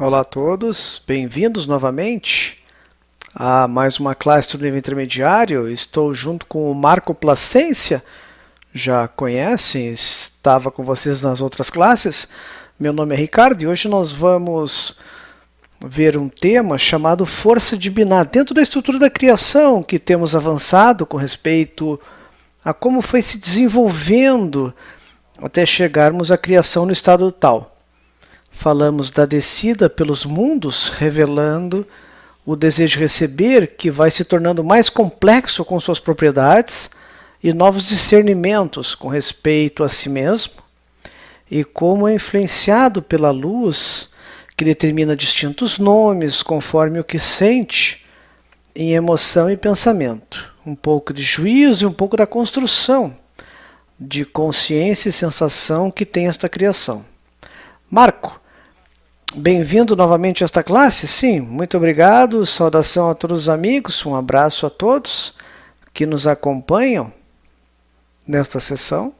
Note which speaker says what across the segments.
Speaker 1: Olá a todos, bem-vindos novamente a mais uma classe do nível intermediário. Estou junto com o Marco Plascencia, já conhecem, estava com vocês nas outras classes. Meu nome é Ricardo e hoje nós vamos ver um tema chamado força de Binah, dentro da estrutura da criação que temos avançado com respeito a como foi se desenvolvendo até chegarmos à criação no estado tal. Falamos da descida pelos mundos, revelando o desejo de receber, que vai se tornando mais complexo com suas propriedades e novos discernimentos com respeito a si mesmo, e como é influenciado pela luz, que determina distintos nomes conforme o que sente em emoção e pensamento. Um pouco de juízo e um pouco da construção de consciência e sensação que tem esta criação. Marco, bem-vindo novamente a esta classe. Sim, muito obrigado. Saudação a todos os amigos. Um abraço a todos que nos acompanham nesta sessão.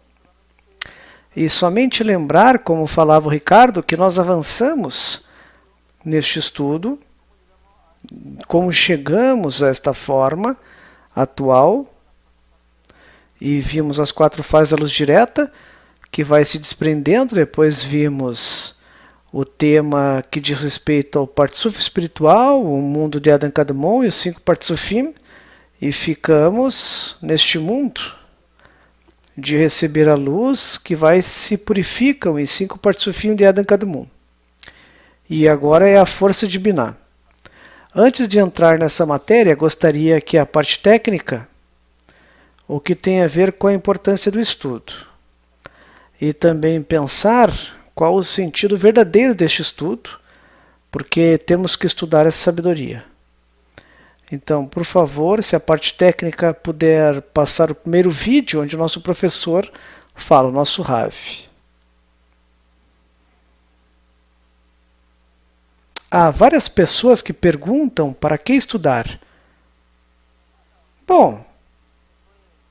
Speaker 1: E somente lembrar, como falava o Ricardo, que nós avançamos neste estudo, como chegamos a esta forma atual, e vimos as 4 fases da luz direta, que vai se desprendendo. Depois vimos o tema que diz respeito ao Partsuf espiritual, o mundo de Adam Kadmon e os 5 Partsufim, e ficamos neste mundo de receber a luz que vai se purificam em 5 Partsufim de Adam Kadmon. E agora é a força de Binah. Antes de entrar nessa matéria, gostaria que a parte técnica, o que tem a ver com a importância do estudo, e também pensar qual o sentido verdadeiro deste estudo, porque temos que estudar essa sabedoria. Então, por favor, se a parte técnica puder passar o primeiro vídeo, onde o nosso professor fala, o nosso Rav. Há várias pessoas que perguntam para que estudar. Bom,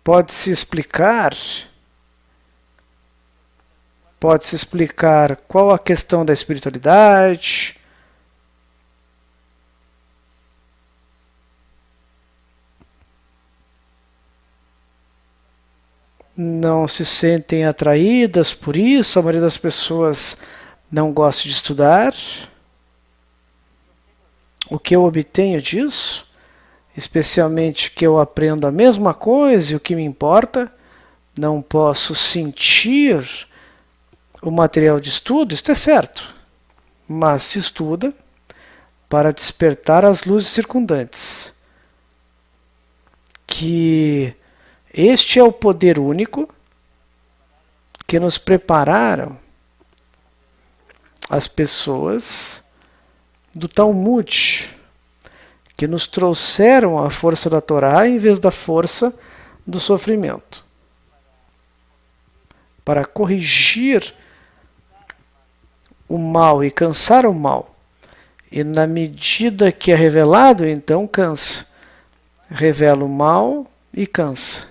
Speaker 1: pode-se explicar qual a questão da espiritualidade, não se sentem atraídas por isso, a maioria das pessoas não gosta de estudar. O que eu obtenho disso? Especialmente que eu aprendo a mesma coisa e o que me importa, não posso sentir o material de estudo, isto é certo, mas se estuda para despertar as luzes circundantes, que este é o poder único que nos prepararam as pessoas do Talmud, que nos trouxeram a força da Torá em vez da força do sofrimento, para corrigir o mal e cansar o mal. E na medida que é revelado, então cansa. Revela o mal e cansa.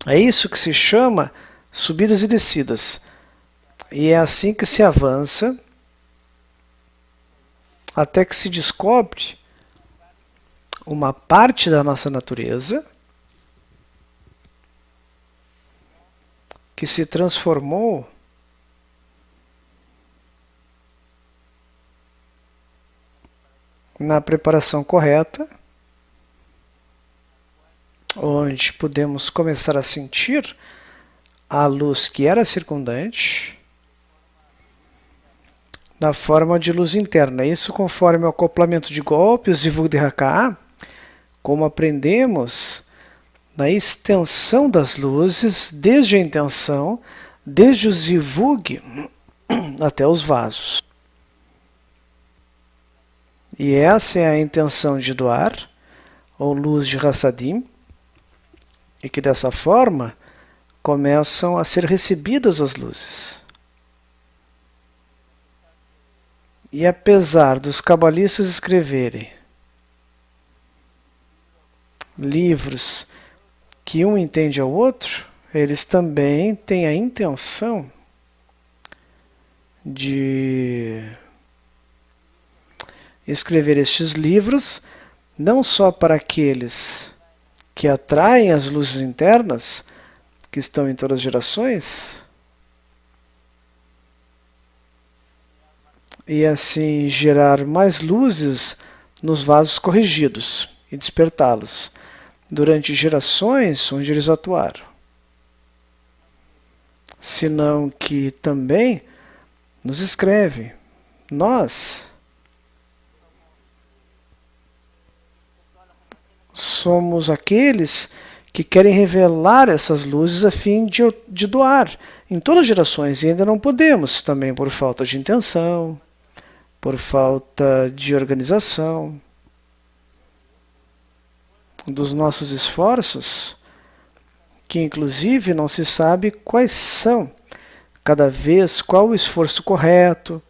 Speaker 1: É isso que se chama subidas e descidas. E é assim que se avança até que se descobre uma parte da nossa natureza que se transformou na preparação correta, onde podemos começar a sentir a luz que era circundante na forma de luz interna. Isso conforme o acoplamento de golpes, Zivug de Haka'ah, como aprendemos na extensão das luzes, desde a intenção, desde o Zivug até os vasos. E essa é a intenção de doar, ou luz de Hassadim, e que dessa forma começam a ser recebidas as luzes. E apesar dos cabalistas escreverem livros que um entende ao outro, eles também têm a intenção de escrever estes livros, não só para aqueles que atraem as luzes internas, que estão em todas as gerações, e assim gerar mais luzes nos vasos corrigidos e despertá-los durante gerações onde eles atuaram, senão que também nos escreve. Nós somos aqueles que querem revelar essas luzes a fim de doar em todas as gerações, e ainda não podemos, também por falta de intenção, por falta de organização dos nossos esforços, que inclusive não se sabe quais são, cada vez qual o esforço correto.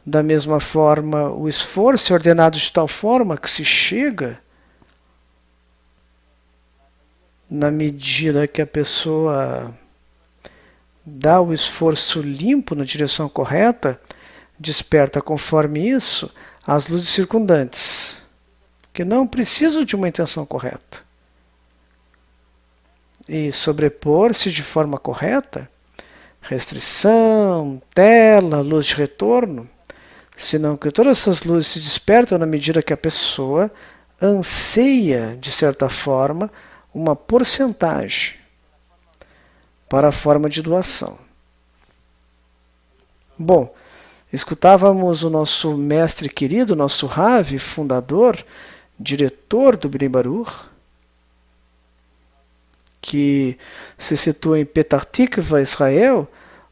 Speaker 1: Da mesma forma, o esforço é ordenado de tal forma que se chega na medida que a pessoa dá o esforço limpo na direção correta, desperta conforme isso as luzes circundantes, que não precisam de uma intenção correta. E sobrepor-se de forma correta, restrição, tela, luz de retorno, senão que todas essas luzes se despertam na medida que a pessoa anseia, de certa forma, uma porcentagem para a forma de doação. Bom, escutávamos o nosso mestre querido, nosso Rav, fundador, diretor do Bnei Baruch, que se situa em Petah Tikva, Israel,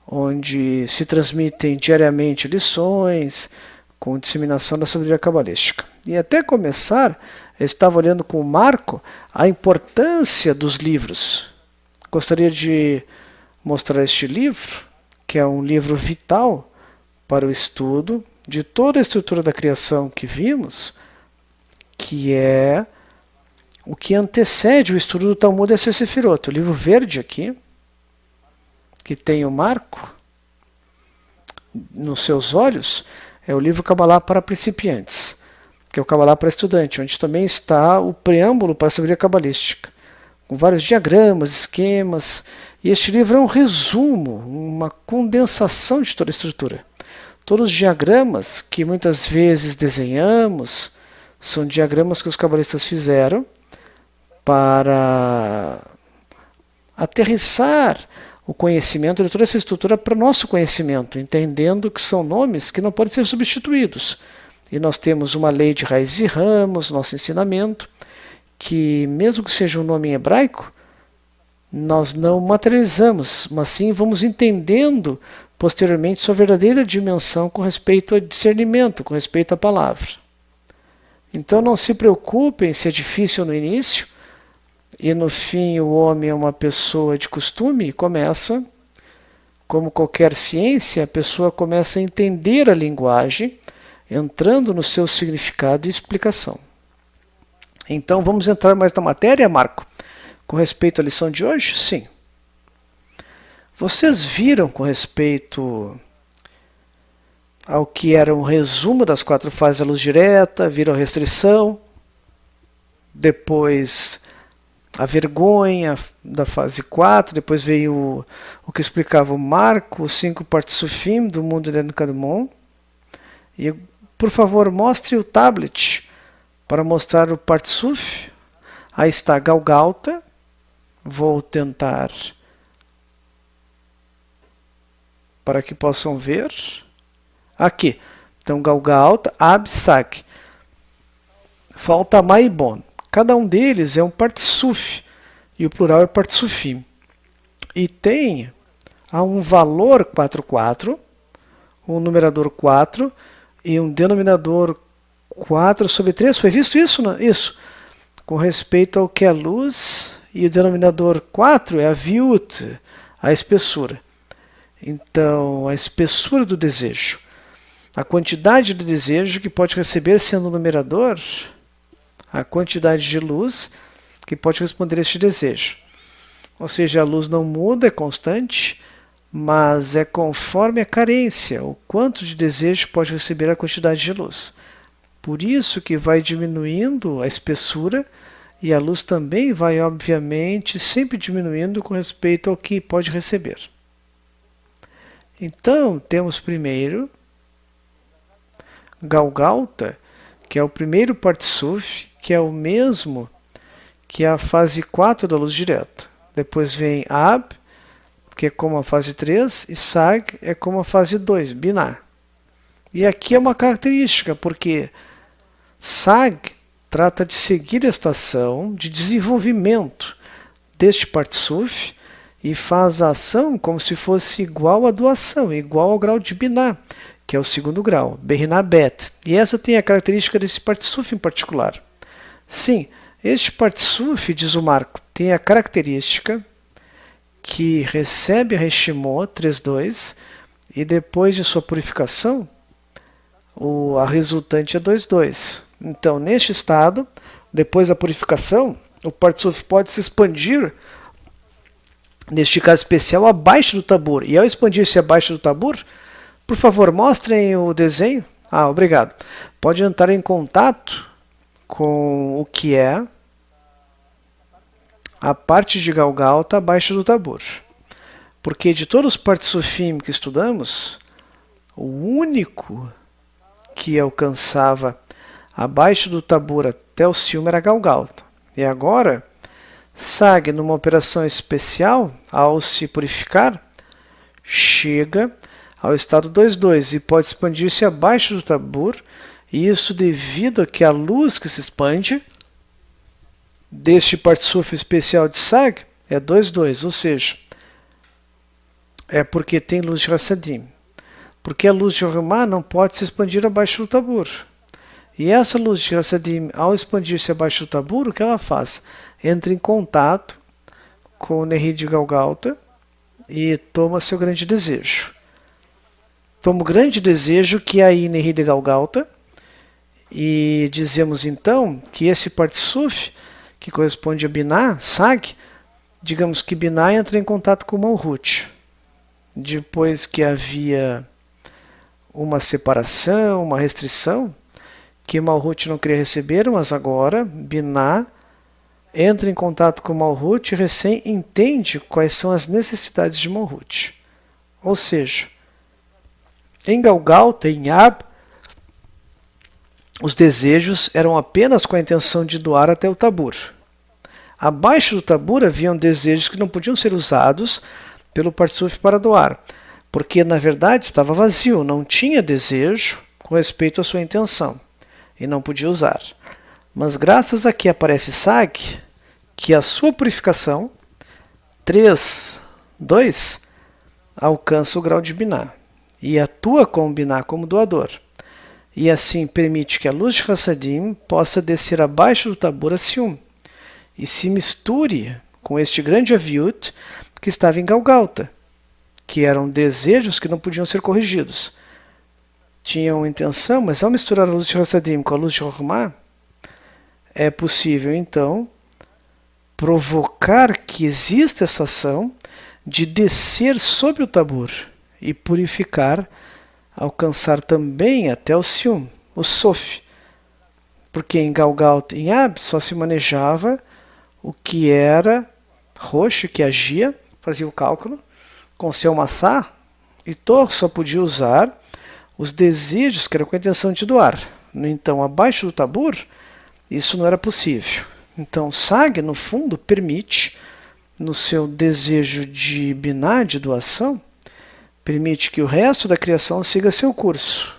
Speaker 1: onde se transmitem diariamente lições com disseminação da sabedoria cabalística. E até começar, eu estava olhando com o Marco a importância dos livros. Gostaria de mostrar este livro, que é um livro vital para o estudo de toda a estrutura da criação que vimos, que é o que antecede o estudo do Talmud Esser Sefirot. O livro verde aqui, que tem o Marco nos seus olhos, é o livro Kabbalah para principiantes, que é o Kabbalah para estudante, onde também está o preâmbulo para a sabedoria cabalística, com vários diagramas, esquemas, e este livro é um resumo, uma condensação de toda a estrutura. Todos os diagramas que muitas vezes desenhamos são diagramas que os cabalistas fizeram para aterrissar o conhecimento de toda essa estrutura para o nosso conhecimento, entendendo que são nomes que não podem ser substituídos. E nós temos uma lei de raízes e ramos, nosso ensinamento, que mesmo que seja um nome em hebraico, nós não materializamos, mas sim vamos entendendo posteriormente sua verdadeira dimensão com respeito ao discernimento, com respeito à palavra. Então não se preocupem se é difícil no início, e no fim o homem é uma pessoa de costume e começa, como qualquer ciência, a pessoa começa a entender a linguagem, entrando no seu significado e explicação. Então vamos entrar mais na matéria, Marco? Com respeito à lição de hoje? Sim. Vocês viram com respeito ao que era um resumo das 4 fases da luz direta, viram a restrição, depois a vergonha da fase 4, depois veio o que explicava o Marco, os 5 partsufim do mundo de Kadmon. E, por favor, mostre o tablet para mostrar o partsuf. Aí está Galgalta. Vou tentar para que possam ver. Aqui. Então, Galgalta, Absag. Falta Maibon. Cada um deles é um partsuf, e o plural é partsufim. E tem um valor 44, um numerador 4 e um denominador 4 sobre 3. Foi visto isso? Não? Isso. Com respeito ao que é luz, e o denominador 4 é a viut, a espessura. Então, a espessura do desejo. A quantidade de desejo que pode receber sendo o numerador, a quantidade de luz que pode responder a este desejo. Ou seja, a luz não muda, é constante, mas é conforme a carência, o quanto de desejo pode receber a quantidade de luz. Por isso que vai diminuindo a espessura e a luz também vai, obviamente, sempre diminuindo com respeito ao que pode receber. Então, temos primeiro Galgauta, que é o primeiro Partsuf, que é o mesmo que a fase 4 da luz direta. Depois vem Ab, que é como a fase 3, e Sag é como a fase 2, Binah. E aqui é uma característica, porque Sag trata de seguir a estação de desenvolvimento deste Partsuf e faz a ação como se fosse igual à doação, igual ao grau de Binah, que é o segundo grau, Berinah Bet. E essa tem a característica desse Partsuf em particular. Sim, este Partsuf, diz o Marco, tem a característica que recebe a Reshimot 3.2 e depois de sua purificação, a resultante é 2.2. Então, neste estado, depois da purificação, o Partsuf pode se expandir, neste caso especial, abaixo do tabur. E ao expandir-se abaixo do tabur, por favor, mostrem o desenho. Obrigado. Pode entrar em contato com o que é a parte de Galgauta abaixo do tabur. Porque de todos os Partsufim que estudamos, o único que alcançava abaixo do tabur até o ciúme era Galgauta. E agora, Sag, numa operação especial, ao se purificar, chega ao estado 2.2 e pode expandir-se abaixo do tabur, e isso devido a que a luz que se expande deste Partsuf especial de Sag é 2.2, ou seja, é porque tem luz de Hassadim. Porque a luz de Hormah não pode se expandir abaixo do tabur. E essa luz de Hassadim, ao expandir-se abaixo do tabur, o que ela faz? Entra em contato com o Nehid de Galgauta e toma seu grande desejo. Toma o grande desejo que é aí Nehid de Galgauta, e dizemos então que esse Partsuf, que corresponde a Binah, Sag, digamos que Binah entra em contato com Malhut. Depois que havia uma separação, uma restrição, que Malhut não queria receber, mas agora Binah entra em contato com Malhut e recém entende quais são as necessidades de Malhut. Ou seja, em Galgauta, em Ab, os desejos eram apenas com a intenção de doar até o tabur. Abaixo do tabur haviam desejos que não podiam ser usados pelo Partsuf para doar, porque na verdade estava vazio, não tinha desejo com respeito à sua intenção, e não podia usar. Mas graças a que aparece Sag, que a sua purificação, 3.2, alcança o grau de Binah, e atua como Binah, como doador. E assim permite que a luz de Hassadim possa descer abaixo do tabur a Sium, e se misture com este grande Aviut que estava em Galgauta, que eram desejos que não podiam ser corrigidos. Tinham intenção, mas ao misturar a luz de Hassadim com a luz de Hormah, é possível então provocar que exista essa ação de descer sobre o tabur e purificar, alcançar também até o Sium, o Sof, porque em Galgauta e em Ab só se manejava o que era roxo, que agia, fazia o cálculo, com seu massá, e Tor só podia usar os desejos que eram com a intenção de doar. Então, abaixo do tabur, isso não era possível. Então, Sag, no fundo, permite, no seu desejo de Binah, de doação, permite que o resto da criação siga seu curso.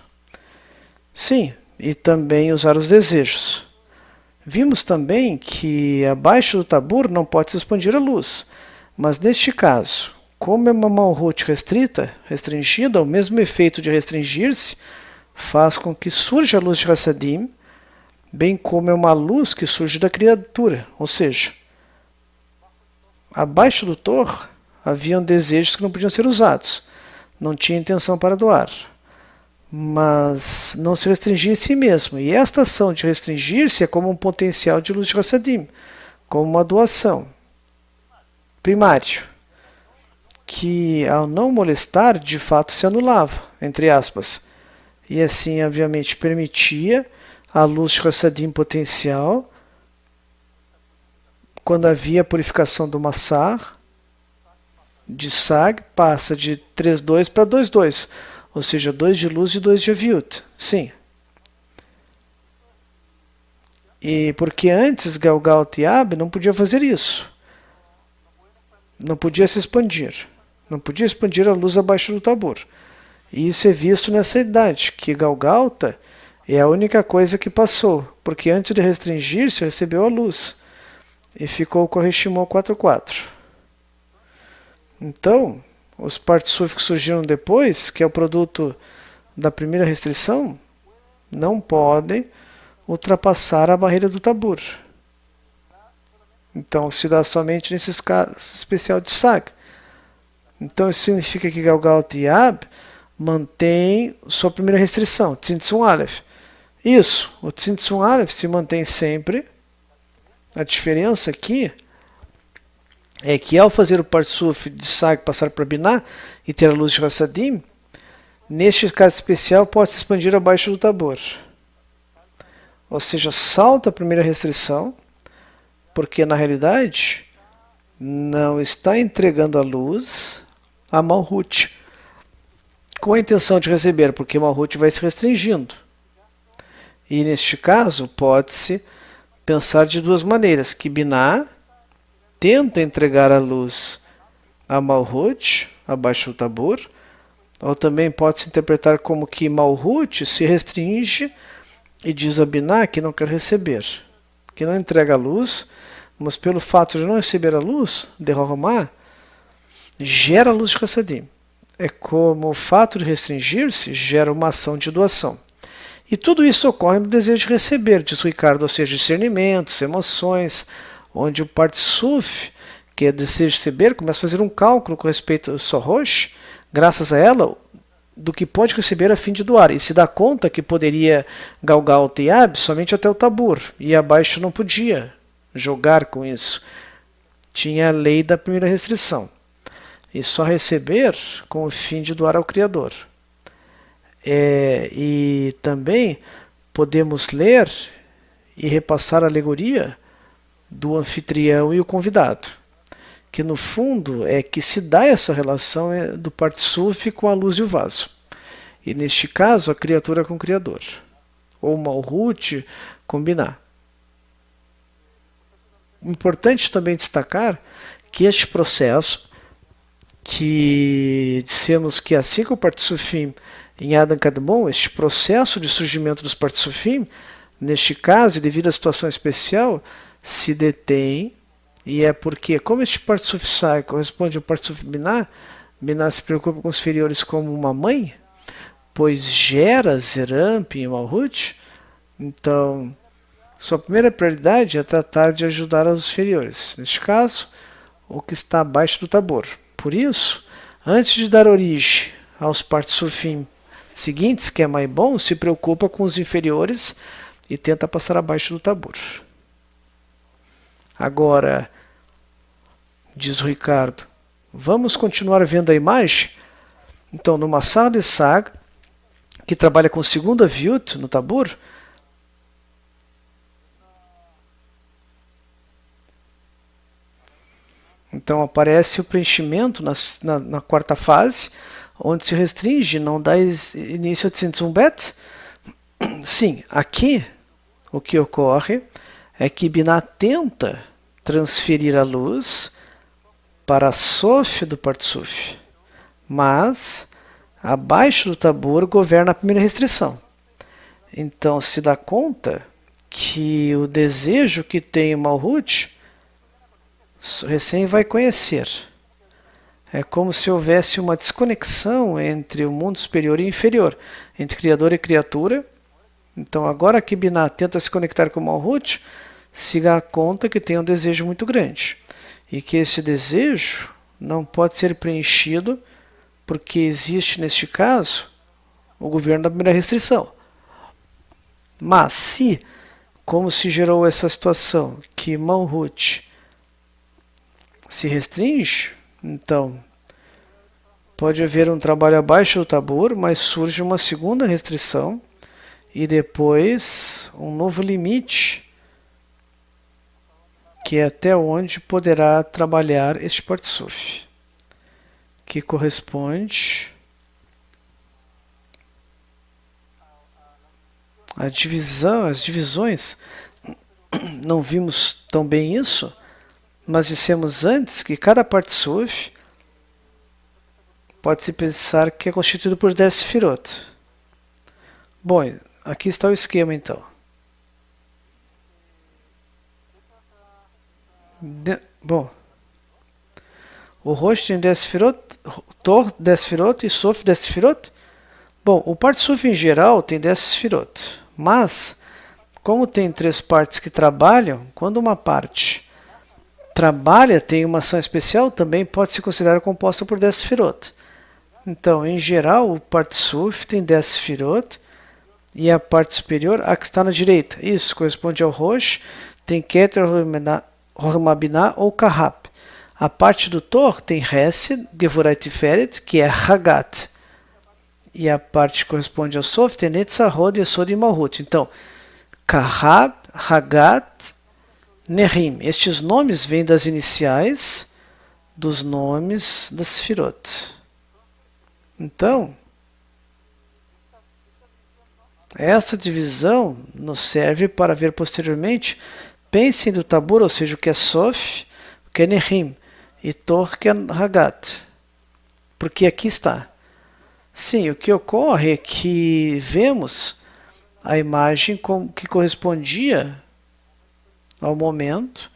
Speaker 1: Sim, e também usar os desejos. Vimos também que abaixo do tabur não pode se expandir a luz, mas neste caso, como é uma Malhut restrita, restringida, o mesmo efeito de restringir-se faz com que surja a luz de Hassadim, bem como é uma luz que surge da criatura, ou seja, abaixo do Tor haviam desejos que não podiam ser usados, não tinha intenção para doar, mas não se restringia em si mesmo, e esta ação de restringir-se é como um potencial de luz de Hassadim, como uma doação primário, que ao não molestar, de fato se anulava, entre aspas, e assim obviamente permitia a luz de Hassadim potencial, quando havia a purificação do Massar, de Sag, passa de 3,2 para 2,2, ou seja, 2 de luz e 2 de Aviut. Sim. E porque antes Galgal Tiab não podia fazer isso. Não podia se expandir. Não podia expandir a luz abaixo do Tabor. E isso é visto nessa idade, que Galgalta é a única coisa que passou, porque antes de restringir-se recebeu a luz e ficou com a Reshimon 4.4. Então, os Partsuf que surgiram depois, que é o produto da primeira restrição, não podem ultrapassar a barreira do Tabur. Então, se dá somente nesses casos especial de Sag. Então, isso significa que Galgal Tiab mantém sua primeira restrição, Tzimtzum Aleph. Isso, o Tzimtzum Aleph se mantém sempre. A diferença aqui é que ao fazer o Parsuf de Sag passar para Binah e ter a luz de Hassadim, neste caso especial pode se expandir abaixo do Tabor. Ou seja, salta a primeira restrição, porque na realidade não está entregando a luz a Malhut com a intenção de receber, porque Malhut vai se restringindo. E neste caso pode-se pensar de duas maneiras, que Binah tenta entregar a luz a Malhut, abaixo do Tabor, ou também pode-se interpretar como que Malhut se restringe e diz a Binah que não quer receber, que não entrega a luz, mas pelo fato de não receber a luz, de Rohomá, gera a luz de Hassadim. É como o fato de restringir-se gera uma ação de doação. E tudo isso ocorre no desejo de receber, diz Ricardo, ou seja, discernimentos, emoções, onde o Partsuf, que é desejo de receber, começa a fazer um cálculo com respeito ao Sorosh, graças a ela, do que pode receber a fim de doar. E se dá conta que poderia galgar o Tiab somente até o Tabur, e abaixo não podia jogar com isso. Tinha a lei da primeira restrição. E só receber com o fim de doar ao Criador. E também podemos ler e repassar a alegoria do anfitrião e o convidado, que no fundo é que se dá essa relação do Partsuf com a luz e o vaso. E neste caso, a criatura com o Criador. Ou Malhut com Binah. Importante também destacar que este processo, que dissemos que assim como o Partsufim em Adam Kadmon, este processo de surgimento dos Partsufim, neste caso, devido à situação especial, se detém, e é porque, como este Partsuf Sai corresponde ao Partsuf Binah, Binah se preocupa com os inferiores como uma mãe, pois gera Zeramp e Malhut, então sua primeira prioridade é tratar de ajudar os inferiores, neste caso, o que está abaixo do Tabor. Por isso, antes de dar origem aos Partsufim seguintes, que é Maibon, se preocupa com os inferiores e tenta passar abaixo do Tabor. Agora, diz o Ricardo, vamos continuar vendo a imagem? Então, no Massar de Sag, que trabalha com segunda Aviut no Tabor, então aparece o preenchimento na quarta fase, onde se restringe, não dá início a Tzimtzum Bet. Sim, aqui o que ocorre é que Binah tenta transferir a luz para a Sof do Partsuf, mas abaixo do Tabor governa a primeira restrição. Então se dá conta que o desejo que tem o Malhut recém vai conhecer. É como se houvesse uma desconexão entre o mundo superior e inferior, entre Criador e criatura. Então agora que Binah tenta se conectar com o Malhut, se dá conta que tem um desejo muito grande. E que esse desejo não pode ser preenchido porque existe, neste caso, o governo da primeira restrição. Mas se, como se gerou essa situação, que Malhut se restringe, então pode haver um trabalho abaixo do Tabor, mas surge uma segunda restrição, e depois um novo limite, que é até onde poderá trabalhar este Partsuf, que corresponde à divisão, as divisões. Não vimos tão bem isso, mas dissemos antes que cada Partsuf pode-se pensar que é constituído por 10 Sefirot. Bom, aqui está o esquema então. O Rosh tem 10 Sefirot, Tor 10 Sefirot e Sof 10 Sefirot. Bom, o Partsuf em geral tem 10 Sefirot, mas como tem 3 partes que trabalham, quando uma parte trabalha, tem uma ação especial, também pode se considerar composta por 10 Sefirot. Então, em geral, o Partsuf tem 10 Sefirot e a parte superior, a que está na direita. Isso corresponde ao Rosh, tem Keter, Hormabinah ou Kahab. A parte do Tor tem Hesed, Gevurai Tiferet, que é Hagat. E a parte que corresponde ao Sof tem Netzahod, Yesod e Malhut. Então, Kahab, Hagat, Nehim. Estes nomes vêm das iniciais dos nomes das Sefirot. Então, esta divisão nos serve para ver posteriormente. Pensem do Tabur, ou seja, o que é Sof, o que é Nehim, e Tor, que é Hagat. Porque aqui está. Sim, o que ocorre é que vemos a imagem que correspondia ao momento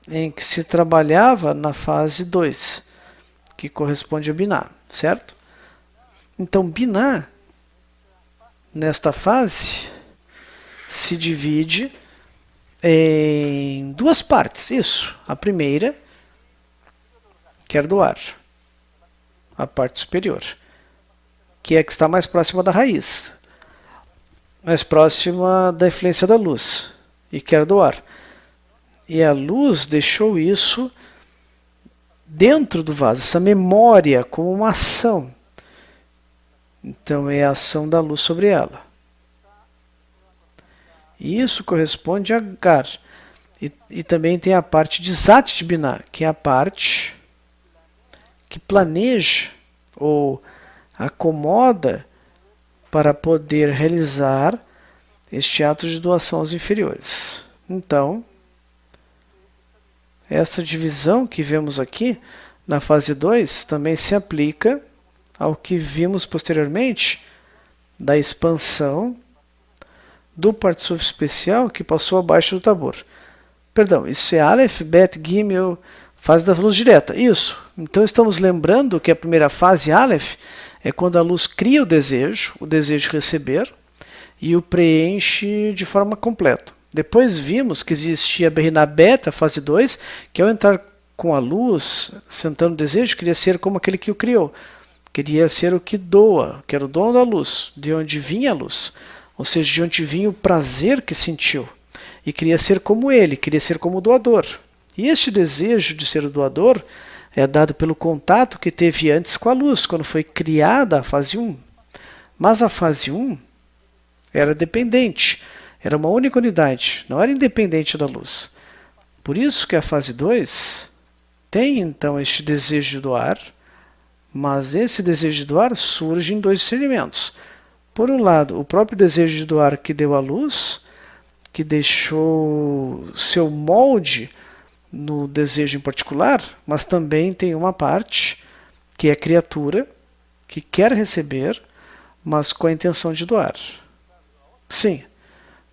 Speaker 1: em que se trabalhava na fase 2, que corresponde a Binah, certo? Então, Binah, nesta fase, se divide em 2 partes. Isso, a primeira, que é do ar, a parte superior, que é a que está mais próxima da raiz, mais próxima da influência da luz, e que era do ar. E a luz deixou isso dentro do vaso, essa memória como uma ação. Então é a ação da luz sobre ela. E isso corresponde a Gar. E também tem a parte de Zat de Binah, que é a parte que planeja ou acomoda para poder realizar este ato de doação aos inferiores. Então, essa divisão que vemos aqui na fase 2 também se aplica ao que vimos posteriormente da expansão do Partsuf especial que passou abaixo do Tabor. Perdão, isso é Aleph, Bet, Gimel, fase da luz direta. Isso. Então estamos lembrando que a primeira fase, Aleph, é quando a luz cria o desejo de receber, e o preenche de forma completa. Depois vimos que existia a Berinah Bet, a fase 2, que ao entrar com a luz, sentando o desejo, queria ser como aquele que o criou. Queria ser o que doa, que era o dono da luz, de onde vinha a luz. Ou seja, de onde vinha o prazer que sentiu. E queria ser como ele, queria ser como o doador. E este desejo de ser o doador é dado pelo contato que teve antes com a luz, quando foi criada a fase 1. Mas a fase 1 era dependente, era uma única unidade, não era independente da luz. Por isso que a fase 2 tem então este desejo de doar, mas esse desejo de doar surge em 2 discernimentos. Por um lado, o próprio desejo de doar que deu à luz, que deixou seu molde no desejo em particular, mas também tem uma parte que é a criatura, que quer receber, mas com a intenção de doar. Sim,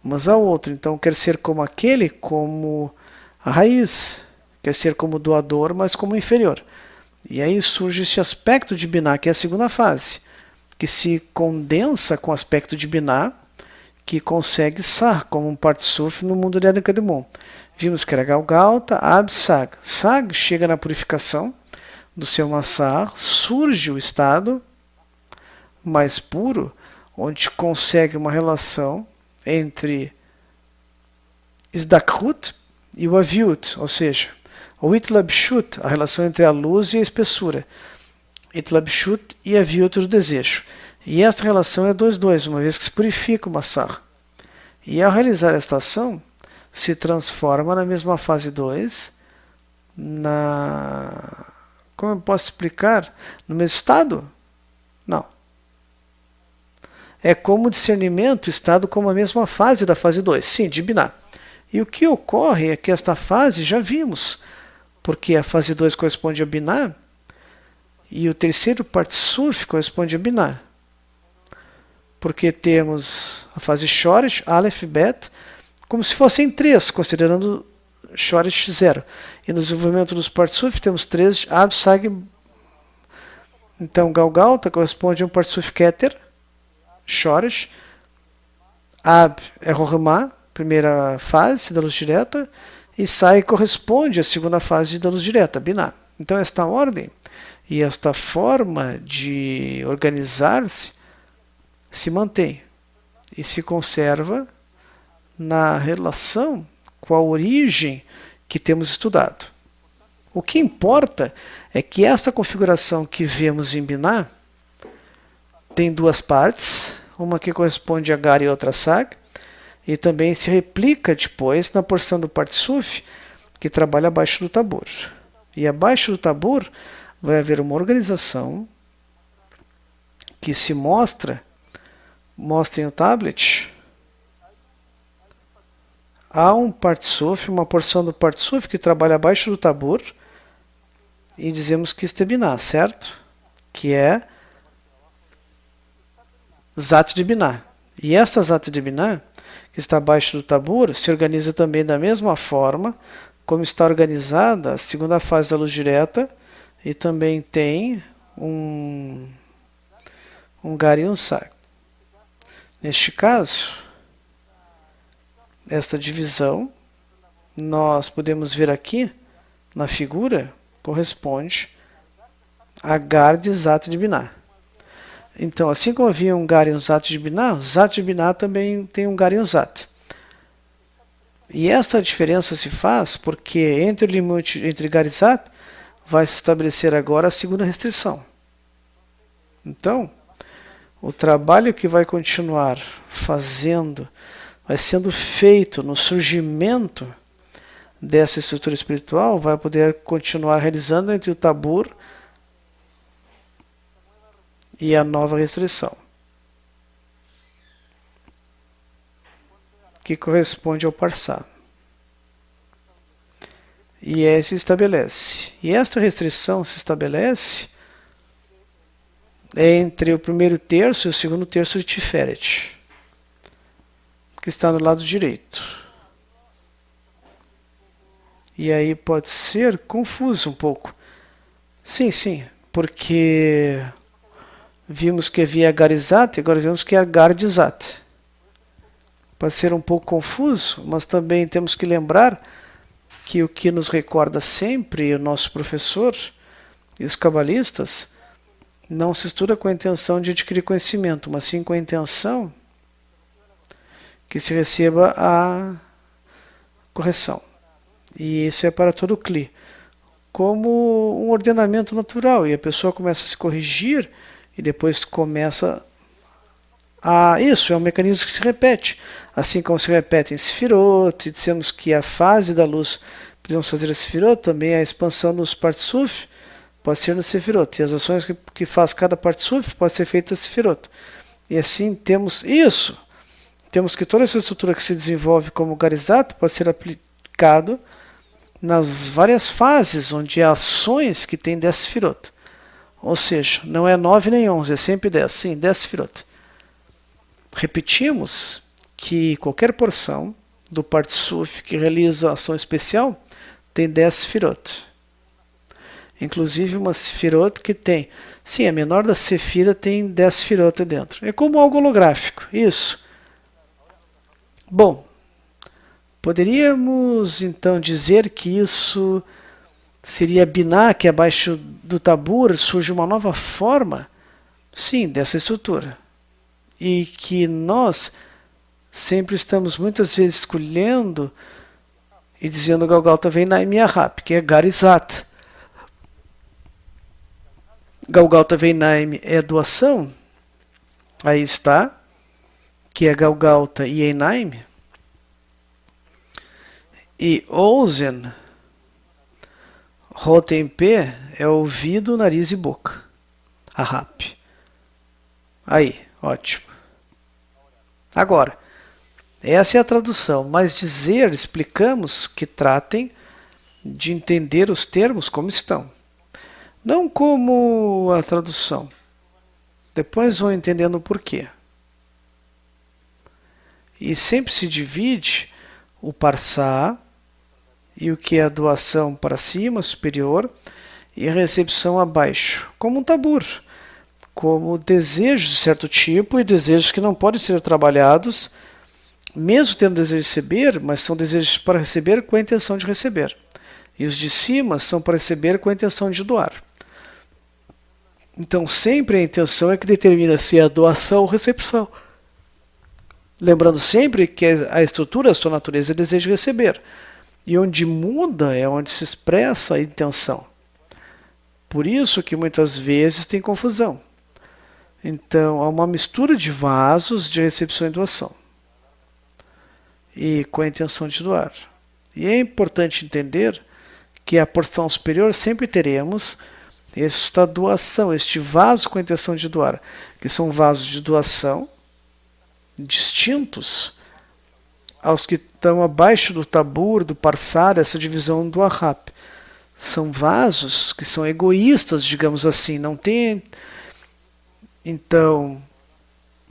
Speaker 1: mas a outra, então, quer ser como aquele, como a raiz, quer ser como doador, mas como inferior. E aí surge esse aspecto de Binah, que é a segunda fase, que se condensa com o aspecto de Binah, que consegue Sar, como um Partsuf no mundo de Anikademon. Vimos que era Galgalta, Ab, Sag. Sag chega na purificação do seu Massar, surge o estado mais puro, onde consegue uma relação entre Sdakhut e o Aviut, ou seja, o Itlabshut, a relação entre a luz e a espessura. Itlabshut e Aviut do desejo. E esta relação é 2,2, uma vez que se purifica o Massar. E ao realizar esta ação, se transforma na mesma fase 2, como eu posso explicar? No mesmo estado? Não. É como o discernimento, estado como a mesma fase da fase 2, sim, de Binah. E o que ocorre é que esta fase já vimos, porque a fase 2 corresponde a Binah, e o terceiro Partsuf corresponde a Binah. Porque temos a fase Shoresh, Aleph, Bet, como se fossem 3, considerando Shoresh 0. E no desenvolvimento dos Partsuf temos 3, Ab, Sag. Então Galgalta corresponde a um Partsuf Keter, Shoresh. Ab é Rohma, primeira fase da luz direta, e Sai corresponde à segunda fase da luz direta, Binah. Então esta ordem e esta forma de organizar-se se mantém e se conserva na relação com a origem que temos estudado. O que importa é que esta configuração que vemos em Binah tem duas partes, uma que corresponde a Gar e outra a Sag, e também se replica depois na porção do Partsuf que trabalha abaixo do Tabor. E abaixo do Tabor vai haver uma organização que se mostra em o tablet. Há um Partsuf, uma porção do Partsuf que trabalha abaixo do Tabor, e dizemos que isto é Binah, certo? Que é Zat de Binah. E esta Zat de Binah, que está abaixo do Tabor, se organiza também da mesma forma como está organizada a segunda fase da luz direta, e também tem um Gar e um Sag. Neste caso, esta divisão, nós podemos ver aqui na figura, corresponde a Gar de Zat de Binah. Então, assim como havia um Gar e um Zat de Binah, o Zat de Binah também tem um Gar e um Zat. E esta diferença se faz porque entre o limite entre Gar e Zat vai se estabelecer agora a segunda restrição. Então, o trabalho que vai continuar vai sendo feito no surgimento dessa estrutura espiritual, vai poder continuar realizando entre o Tabor e a nova restrição, que corresponde ao Parsá. E se estabelece. E esta restrição se estabelece entre o primeiro terço e o segundo terço de Tiferet, que está no lado direito. E aí pode ser confuso um pouco. Sim, porque vimos que havia Garizat e agora vemos que é Gardizat. Pode ser um pouco confuso, mas também temos que lembrar que o que nos recorda sempre o nosso professor e os cabalistas não se estuda com a intenção de adquirir conhecimento, mas sim com a intenção que se receba a correção. E isso é para todo o Kli, como um ordenamento natural, e a pessoa começa a se corrigir e depois começa a... Isso é um mecanismo que se repete, assim como se repete em Sefirot, e dissemos que a fase da luz, podemos fazer a Sefirot, também a expansão nos Partsuf, pode ser no Sefirot, e as ações que faz cada Partsuf pode ser feita no Sefirot. E assim temos isso. Temos que toda essa estrutura que se desenvolve como Garizat pode ser aplicado nas várias fases onde há ações que têm 10 Sefirot. Ou seja, não é 9 nem 11, é sempre 10. Sim, 10 Sefirot. Repetimos que qualquer porção do Partsuf que realiza ação especial tem 10 Sefirot. Inclusive uma Sefirot que tem... Sim, a menor da Sefira tem 10 Sefirot dentro. É como algo holográfico. Isso. Bom, poderíamos então dizer que isso seria Binah, que abaixo do Tabor surge uma nova forma, sim, dessa estrutura. E que nós sempre estamos muitas vezes escolhendo e dizendo Galgalta vem na Miahap, que é Garizat. Galgalta vem Naim é doação, Aí está, que é Galgalta e Einheim. E Ozen, Rotem-P, é ouvido, nariz e boca. Ahap. Aí, ótimo. Agora, essa é a tradução, mas dizer, explicamos que tratem de entender os termos como estão. Não como a tradução. Depois vão entendendo o porquê. E sempre se divide o parsá e o que é a doação para cima, superior, e a recepção abaixo, como um tabur, como desejos de certo tipo e desejos que não podem ser trabalhados, mesmo tendo desejo de receber, mas são desejos para receber com a intenção de receber. E os de cima são para receber com a intenção de doar. Então sempre a intenção é que determina se é doação ou recepção. Lembrando sempre que a estrutura, a sua natureza é desejo de receber. E onde muda é onde se expressa a intenção. Por isso que muitas vezes tem confusão. Então há uma mistura de vasos de recepção e doação. E com a intenção de doar. E é importante entender que a porção superior sempre teremos esta doação, este vaso com a intenção de doar, que são vasos de doação distintos aos que estão abaixo do tabur, do parsá, essa divisão do ahap. São vasos que são egoístas, digamos assim, não tem. Então,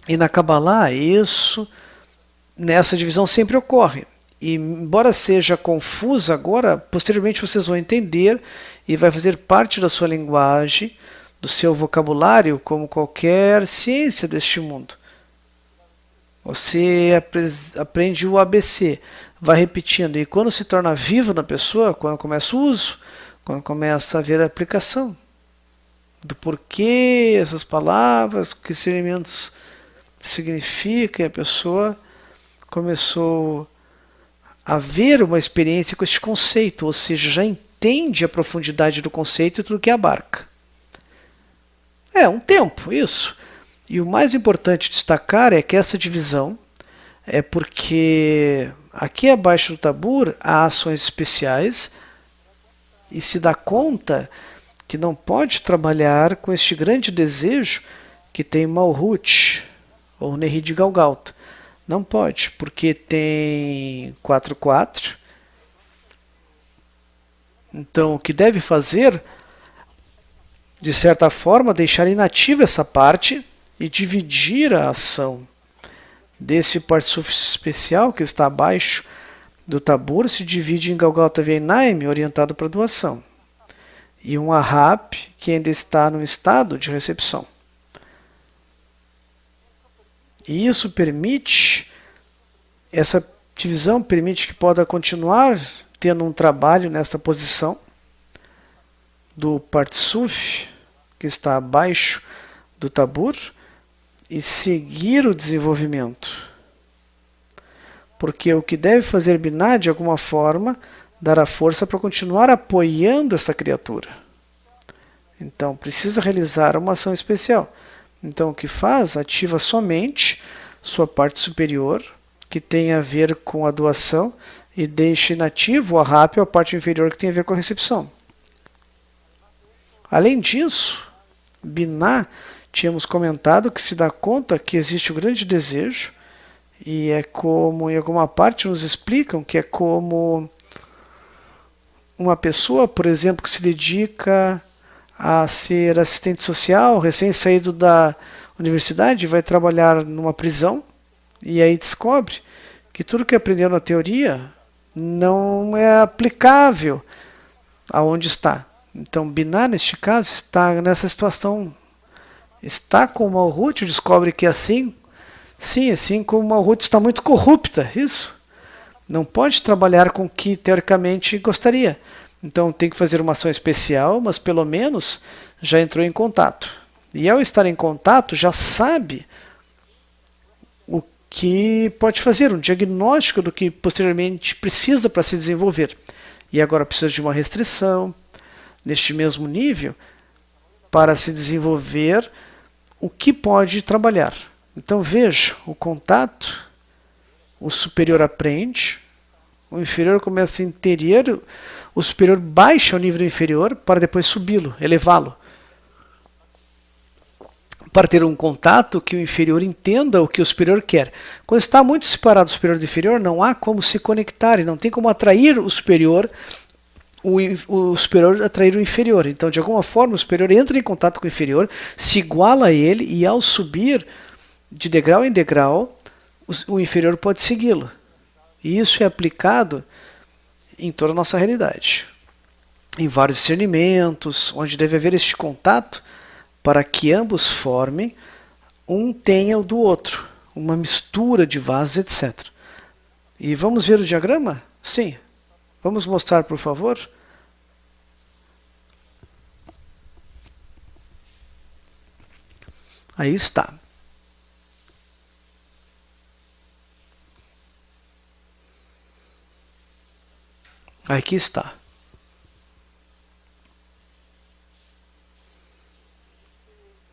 Speaker 1: e na Kabbalah isso nessa divisão sempre ocorre. E embora seja confusa agora, posteriormente vocês vão entender e vai fazer parte da sua linguagem, do seu vocabulário, como qualquer ciência deste mundo. Você aprende o ABC, vai repetindo, e quando se torna vivo na pessoa, quando começa o uso, quando começa a ver a aplicação do porquê essas palavras, que esses elementos significam, e a pessoa começou a ver uma experiência com este conceito, ou seja, já entende a profundidade do conceito e tudo que abarca. É um tempo, isso. E o mais importante destacar é que essa divisão é porque aqui abaixo do tabur há ações especiais e se dá conta que não pode trabalhar com este grande desejo que tem Malhut, ou Nehid Galgalta. Não pode, porque tem 4-4. Então, o que deve fazer, de certa forma, deixar inativa essa parte e dividir a ação desse parsuf especial que está abaixo do tabur, se divide em Galgalta Veinaim, orientado para doação, e um ahap, que ainda está no estado de recepção. E isso permite, essa divisão permite que possa continuar tendo um trabalho nesta posição do Partsuf, que está abaixo do tabur, e seguir o desenvolvimento. Porque o que deve fazer Binah, de alguma forma, dará força para continuar apoiando essa criatura. Então, precisa realizar uma ação especial. Então, o que faz? Ativa somente sua parte superior, que tem a ver com a doação, e deixa inativo o ahap, a parte inferior, que tem a ver com a recepção. Além disso, Binah, tínhamos comentado que se dá conta que existe um grande desejo, e é como, em alguma parte nos explicam que é como uma pessoa, por exemplo, que se dedica a ser assistente social, recém-saído da universidade, vai trabalhar numa prisão, e aí descobre que tudo que aprendeu na teoria não é aplicável aonde está. Então, Binah, neste caso, está nessa situação. Está com o Malhut, descobre que assim, sim, assim como o Malhut está muito corrupta, isso. Não pode trabalhar com o que teoricamente gostaria. Então tem que fazer uma ação especial, mas pelo menos já entrou em contato. E ao estar em contato, já sabe o que pode fazer, um diagnóstico do que posteriormente precisa para se desenvolver. E agora precisa de uma restrição, neste mesmo nível, para se desenvolver o que pode trabalhar. Então veja, o contato, o superior aprende, o inferior começa a entender, o superior baixa o nível inferior para depois subi-lo, elevá-lo. Para ter um contato que o inferior entenda o que o superior quer. Quando está muito separado o superior do inferior, não há como se conectar, e não tem como atrair o superior atrair o inferior. Então, de alguma forma, o superior entra em contato com o inferior, se iguala a ele, e ao subir de degrau em degrau, o inferior pode segui-lo. E isso é aplicado em toda a nossa realidade. Em vários discernimentos, onde deve haver este contato, para que ambos formem, um tenha o do outro, uma mistura de vasos, etc. E vamos ver o diagrama? Sim. Vamos mostrar, por favor? Aí está. Aqui está.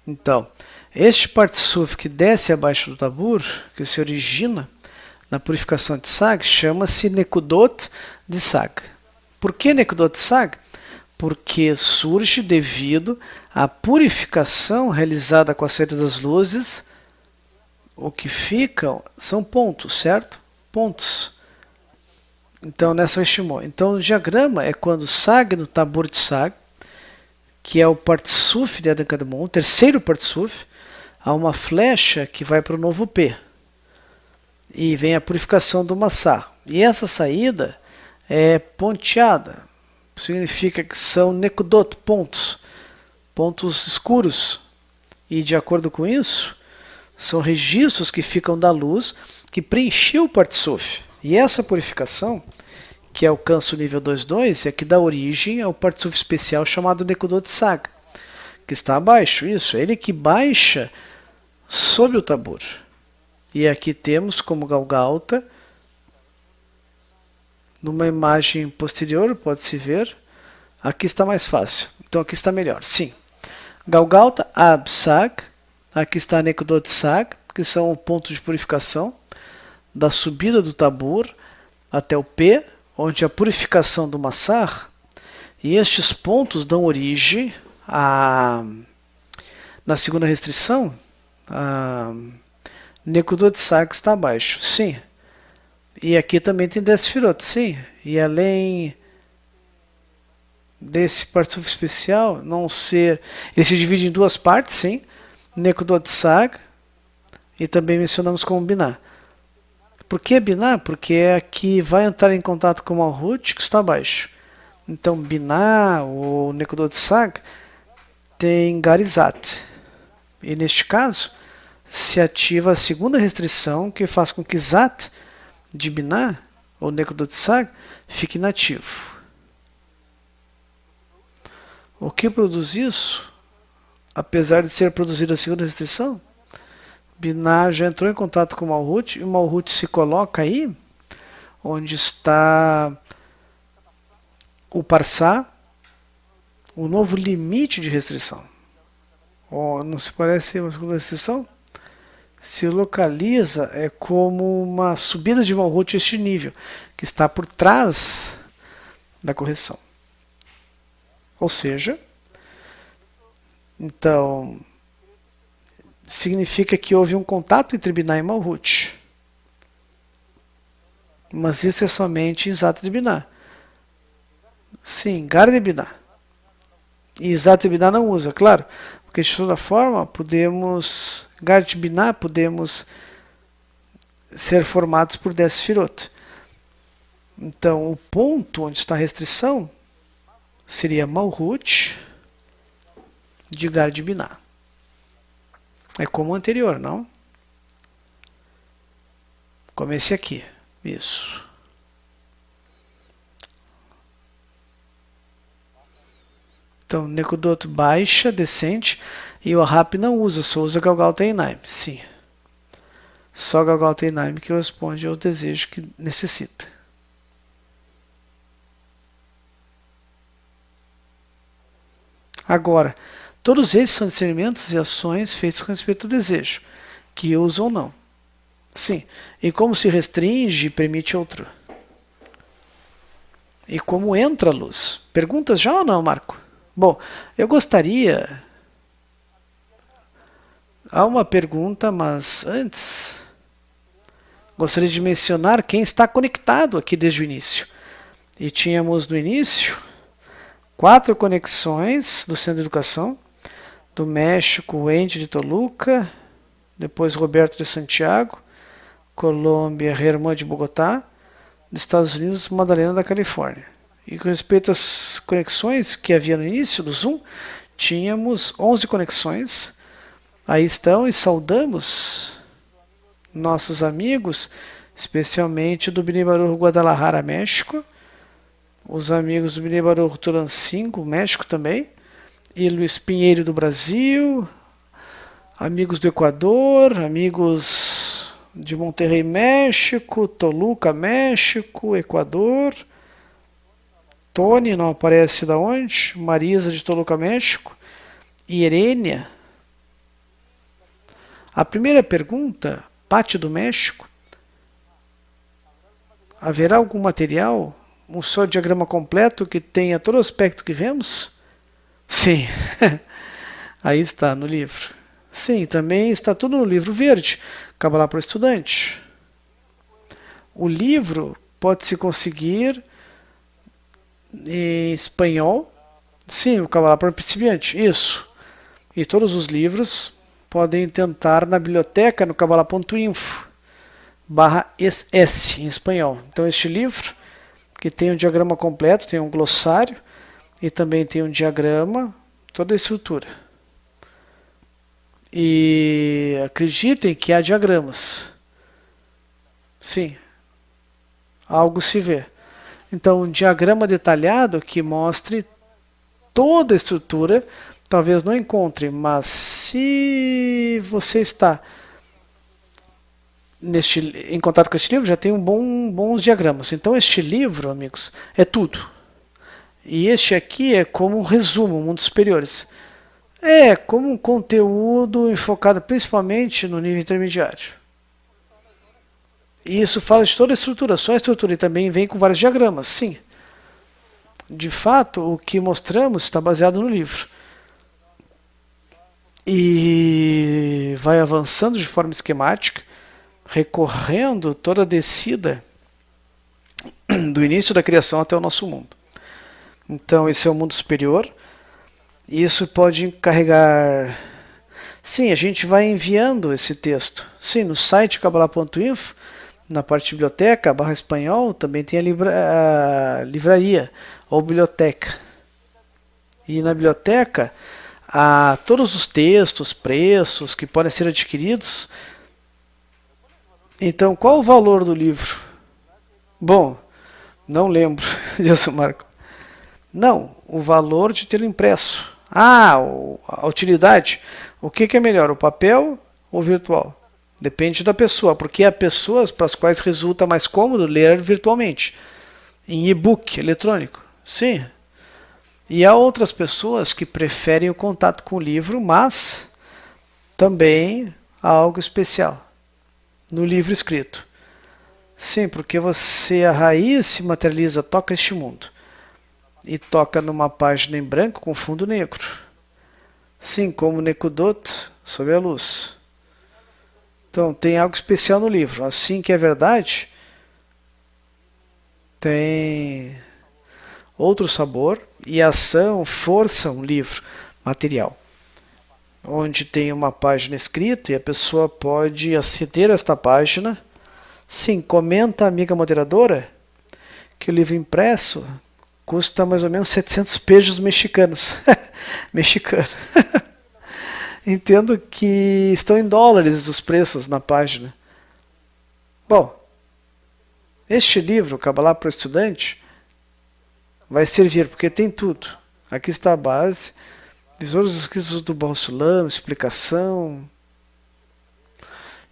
Speaker 1: Então, este particúfio que desce abaixo do tabur, que se origina na purificação de Sag, chama-se Nekudot de Sag. Por que Nekudot de Sag? Porque surge devido à purificação realizada com a saída das luzes. O que ficam são pontos, certo? Pontos. Então, nessa estimou. Então, o diagrama é quando Sag no tabur de Sag, que é o particúfio de Adenkademon, o terceiro particúfio, há uma flecha que vai para o novo P. E vem a purificação do Massar. E essa saída é ponteada. Significa que são Nekudot, pontos. Pontos escuros. E de acordo com isso, são registros que ficam da luz que preencheu o particúfio. E essa purificação, que alcança o nível 2.2, é que dá origem ao particúfio especial chamado Nekudot Sag, que está abaixo. Isso, é ele que baixa sob o tabur. E aqui temos como Galgalta, numa imagem posterior, pode-se ver. Aqui está mais fácil. Então aqui está melhor. Sim. Galgalta, Ab, Sag. Aqui está Nekudot Sag, que são pontos de purificação da subida do tabur até o P, onde a purificação do Massar. E estes pontos dão origem na segunda restrição, a Nekudot Sag está abaixo. Sim. E aqui também tem 10 Sefirot. Sim. E além desse particúfio especial, não ser... ele se divide em duas partes, sim. Nekudot Sag. E também mencionamos como Binah. Por que Binah? Porque é a que vai entrar em contato com o Malhut, que está abaixo. Então, Binah, ou Nekudot Sag, tem Garizat. E neste caso, se ativa a segunda restrição, que faz com que Zat de Binah, ou Nekudot Sag, fique inativo. O que produz isso? Apesar de ser produzida a segunda restrição, Binah já entrou em contato com o Malhut, e o Malhut se coloca aí, onde está o Parsá, o novo limite de restrição. Não se parece uma segunda restrição? Se localiza como uma subida de Malhut a este nível, que está por trás da correção. Ou seja, então, significa que houve um contato entre Binah e Malhut. Mas isso é somente em Zat de Binah. Sim, Gar de Binah. E Zat de Binah não usa, claro. Porque de toda forma, podemos, Gar de Binah, podemos ser formados por 10 Sefirot. Então, o ponto onde está a restrição seria Malhut de Gar de Binah. É como o anterior, não? Como esse aqui. Isso. Então, Nekudot baixa, descente, e o Ahap não usa, só usa Galgalta e Einaim. Sim. Só Galgalta e Einaim que responde ao desejo que necessita. Agora, todos esses são discernimentos e ações feitos com respeito ao desejo. que usa ou não. Sim. E como se restringe e permite outro. E como entra a luz. Perguntas já ou não, Marco? Bom, eu gostaria... Há uma pergunta, mas antes... Gostaria de mencionar quem está conectado aqui desde o início. E tínhamos no início 4 conexões do Centro de Educação. Do México, Wendy de Toluca. Depois Roberto de Santiago. Colômbia, Germán de Bogotá. Dos Estados Unidos, Madalena da Califórnia. E com respeito às conexões que havia no início do Zoom, tínhamos 11 conexões. Aí estão e saudamos nossos amigos, especialmente do Binibaru Guadalajara, México. Os amigos do Binibaru Tulancingo, México também. E Luiz Pinheiro do Brasil. Amigos do Equador, amigos de Monterrey, México, Toluca, México, Equador. Tony não aparece da onde? Marisa de Toluca, México. E Irênia. A primeira pergunta, Pati do México. Haverá algum material, um só diagrama completo que tenha todo o aspecto que vemos? Sim, aí está no livro. Sim, também está tudo no livro verde, Kabbalah para o Estudante. O livro pode-se conseguir em espanhol. Sim, o Kabbalah para o Principiante, isso. E todos os livros podem tentar na biblioteca no kabbalah.info/s em espanhol. Então este livro, que tem um diagrama completo, tem um glossário e também tem um diagrama, toda a estrutura. E acreditem que há diagramas. Sim, algo se vê. Então um diagrama detalhado que mostre toda a estrutura, talvez não encontre, mas se você está em contato com este livro, já tem bons diagramas. Então este livro, amigos, é tudo. E este aqui é como um resumo, Mundos Superiores. É como um conteúdo enfocado principalmente no nível intermediário. E isso fala de toda a estrutura, só a estrutura, e também vem com vários diagramas, sim. De fato, o que mostramos está baseado no livro. E vai avançando de forma esquemática, recorrendo toda a descida do início da criação até o nosso mundo. Então esse é o mundo superior. Isso pode carregar... Sim, a gente vai enviando esse texto. Sim, no site kabbalah.info, na parte de biblioteca, /espanhol, também tem a livraria ou biblioteca. E na biblioteca há todos os textos, preços que podem ser adquiridos. Então, qual o valor do livro? Bom, não lembro, diz o Marco. Não, o valor de tê-lo impresso. A utilidade. O que é melhor, o papel ou o virtual? Depende da pessoa, porque há pessoas para as quais resulta mais cômodo ler virtualmente, em e-book eletrônico. Sim. E há outras pessoas que preferem o contato com o livro, mas também há algo especial no livro escrito. Sim, porque a raiz se materializa, toca este mundo. E toca numa página em branco com fundo negro. Sim, como Nekudot, sob a luz. Então, tem algo especial no livro. Assim que é verdade, tem outro sabor e ação, força, um livro material. Onde tem uma página escrita e a pessoa pode aceder a esta página. Sim, comenta a amiga moderadora que o livro impresso custa mais ou menos 700 pesos mexicanos. Mexicano. Entendo que estão em dólares os preços na página. Bom, este livro, Kabbalah para o Estudante, vai servir porque tem tudo. Aqui está a base, visores escritos do Baal Sulam, explicação,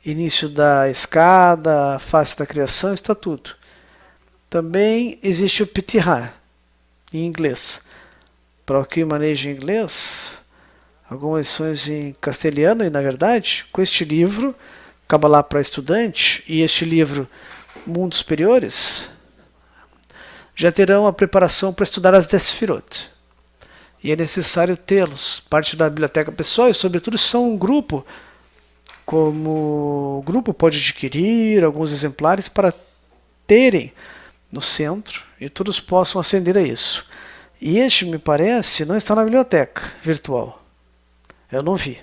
Speaker 1: início da escada, face da criação, está tudo. Também existe o Pitirá, em inglês. Para quem maneja inglês, algumas edições em castelhano, e na verdade, com este livro, Kabbalah para Estudante, e este livro, Mundos Superiores, já terão a preparação para estudar as 10 Sefirot. E é necessário tê-los, parte da biblioteca pessoal, e sobretudo se são um grupo, como o grupo pode adquirir alguns exemplares para terem no centro, e todos possam aceder a isso. E este, me parece, não está na biblioteca virtual. Eu não vi.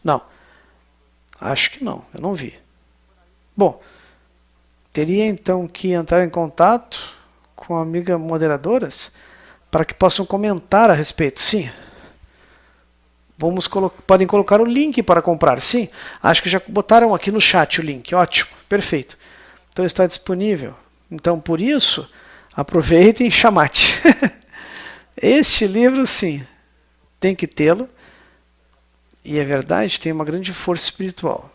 Speaker 1: Não. Acho que não. Eu não vi. Bom, teria então que entrar em contato com amigas moderadoras para que possam comentar a respeito. Sim. Podem colocar o link para comprar. Sim. Acho que já botaram aqui no chat o link. Ótimo. Perfeito. Então está disponível. Então, por isso, aproveitem e chamate. Este livro, sim, tem que tê-lo. E é verdade, tem uma grande força espiritual.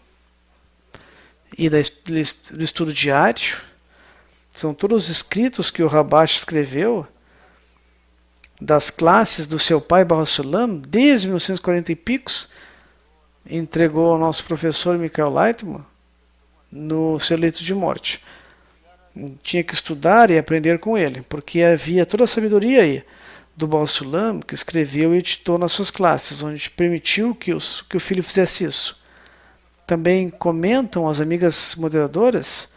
Speaker 1: E do estudo diário, são todos os escritos que o Rabash escreveu das classes do seu pai Baruch Sulam, desde 1940 e picos, entregou ao nosso professor Michael Leitman no seu leito de morte. Tinha que estudar e aprender com ele, porque havia toda a sabedoria aí do Baruch Sulam, que escreveu e editou nas suas classes, onde permitiu que o filho fizesse isso. Também comentam as amigas moderadoras